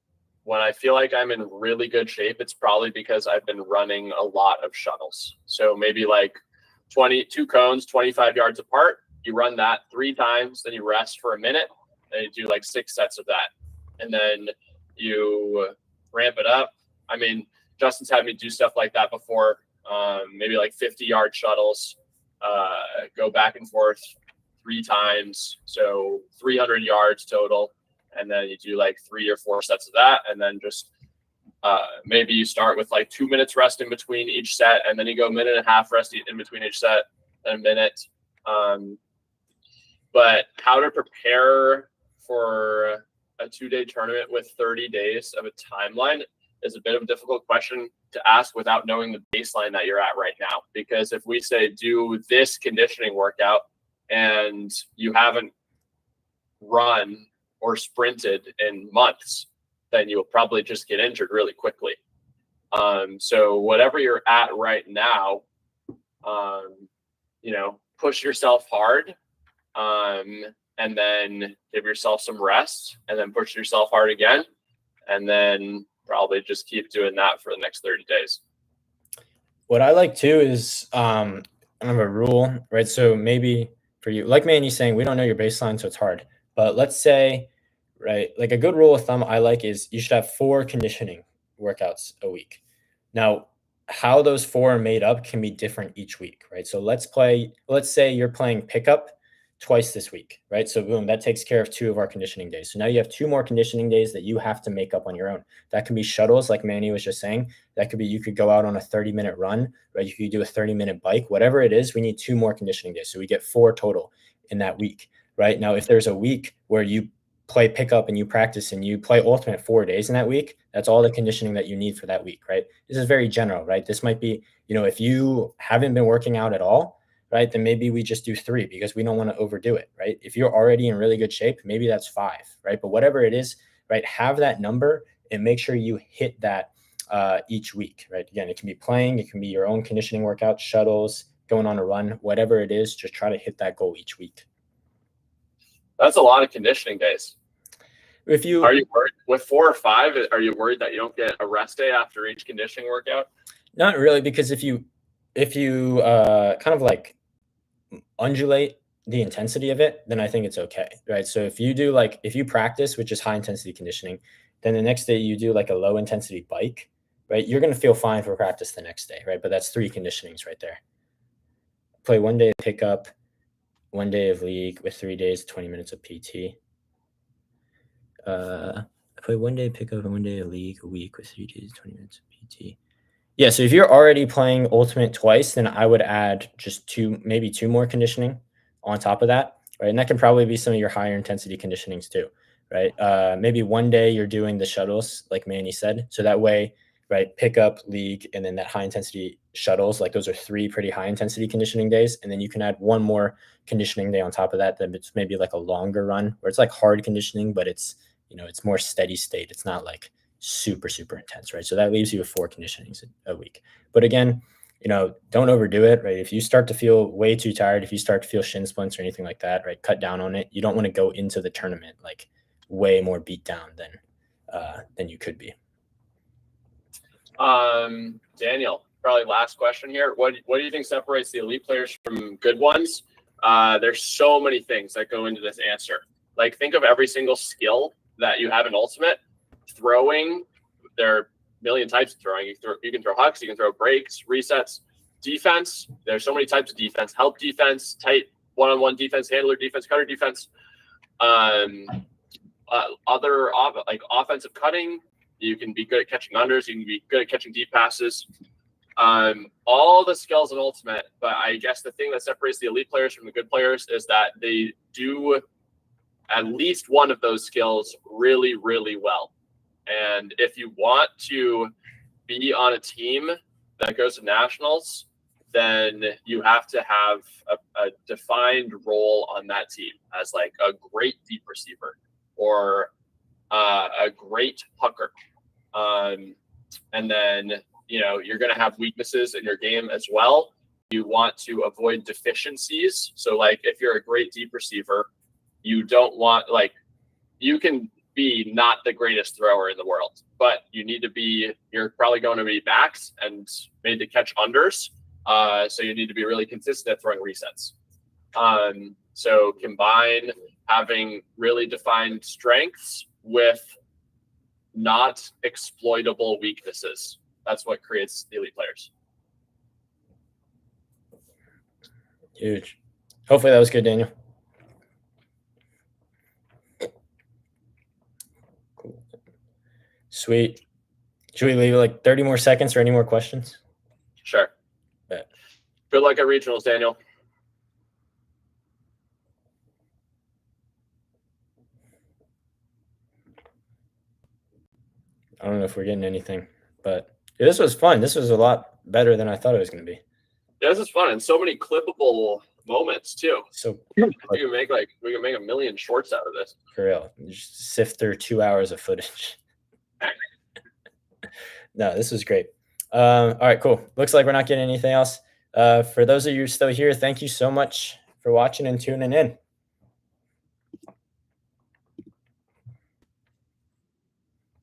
when I feel like I'm in really good shape, it's probably because I've been running a lot of shuttles. So maybe like 22 cones, 25 yards apart. You run that 3 times, then you rest for a minute, and you do like 6 sets of that. And then you ramp it up. I mean, Justin's had me do stuff like that before. Maybe like 50-yard shuttles, go back and forth 3 times. So 300 yards total. And then you do like 3 or 4 sets of that. And then just maybe you start with like 2 minutes rest in between each set. And then you go a minute and a half rest in between each set, then a minute. But how to prepare for a 2-day tournament with 30 days of a timeline is a bit of a difficult question to ask without knowing the baseline that you're at right now. Because if we say do this conditioning workout and you haven't run or sprinted in months, then you'll probably just get injured really quickly. So whatever you're at right now, push yourself hard, and then give yourself some rest, and then push yourself hard again, and then probably just keep doing that for the next 30 days. What I like too is kind of a rule, right? So maybe for you, like Manny's saying, we don't know your baseline, so it's hard. But let's say, right, like a good rule of thumb I like is you should have 4 conditioning workouts a week. Now, how those 4 are made up can be different each week, right? So let's say you're playing pickup twice this week, right? So boom, that takes care of 2 of our conditioning days. So now you have 2 more conditioning days that you have to make up on your own. That can be shuttles, like Manny was just saying. That could be you could go out on a 30-minute run, right? You could do a 30-minute bike, whatever it is. We need 2 more conditioning days. So we get 4 total in that week, right? Now, if there's a week where you play pickup and you practice and you play ultimate 4 days in that week, that's all the conditioning that you need for that week, right? This is very general, right? This might be, if you haven't been working out at all, right, then maybe we just do 3 because we don't want to overdo it, right? If you're already in really good shape, maybe that's 5, right? But whatever it is, right, have that number and make sure you hit that each week, right? Again, it can be playing, it can be your own conditioning workout, shuttles, going on a run, whatever it is, just try to hit that goal each week. That's a lot of conditioning days. If you Are you worried with 4 or 5? Are you worried that you don't get a rest day after each conditioning workout? Not really, because if you kind of like undulate the intensity of it, then I think it's okay, right? So if you do like if you practice, which is high intensity conditioning, then the next day you do like a low intensity bike, right? You're gonna feel fine for practice the next day, right? But that's 3 conditionings right there. Play 1 day of pickup, 1 day of league with 3 days, 20 minutes of PT. I play 1 day pickup and 1 day of league a week with 3 days, 20 minutes of PT. Yeah, so if you're already playing Ultimate twice, then I would add just 2, maybe 2 more conditioning on top of that, right? And that can probably be some of your higher intensity conditionings too, right? Maybe 1 day you're doing the shuttles, like Manny said. So that way, right, pickup, league, and then that high intensity shuttles, like those are 3 pretty high intensity conditioning days. And then you can add 1 more conditioning day on top of that. Then it's maybe like a longer run where it's like hard conditioning, but it's, it's more steady state. It's not like super, super intense, right? So that leaves you with 4 conditionings a week. But again, don't overdo it, right? If you start to feel way too tired, if you start to feel shin splints or anything like that, right, cut down on it. You don't want to go into the tournament like way more beat down than you could be. Daniel, probably last question here. What do you think separates the elite players from good ones? There's so many things that go into this answer. Like, think of every single skill that you have in Ultimate. Throwing, there are a million types of throwing. You can throw hucks, you can throw breaks, resets. Defense, there's so many types of defense. Help defense, tight one-on-one defense, handler defense, cutter defense. Other like offensive cutting, you can be good at catching unders, you can be good at catching deep passes. All the skills in Ultimate, but I guess the thing that separates the elite players from the good players is that they do at least one of those skills really, really well. And if you want to be on a team that goes to nationals, then you have to have a defined role on that team as like a great deep receiver or a great pucker. And then, you're going to have weaknesses in your game as well. You want to avoid deficiencies. So like if you're a great deep receiver, you don't want, like, you can be not the greatest thrower in the world, but you're probably going to be backs and made to catch unders. So you need to be really consistent at throwing resets. So combine having really defined strengths with not exploitable weaknesses. That's what creates the elite players. Huge. Hopefully that was good, Daniel. Cool. Sweet. Should we leave like 30 more seconds for any more questions? Sure. Yeah. Good luck at regionals, Daniel. I don't know if we're getting anything, but yeah, this was fun. This was a lot better than I thought it was going to be. Yeah, this is fun, and so many clippable moments too. So we can make a million shorts out of this. For real, just sift through 2 hours of footage. No, this was great. All right, cool. Looks like we're not getting anything else. For those of you still here, thank you so much for watching and tuning in.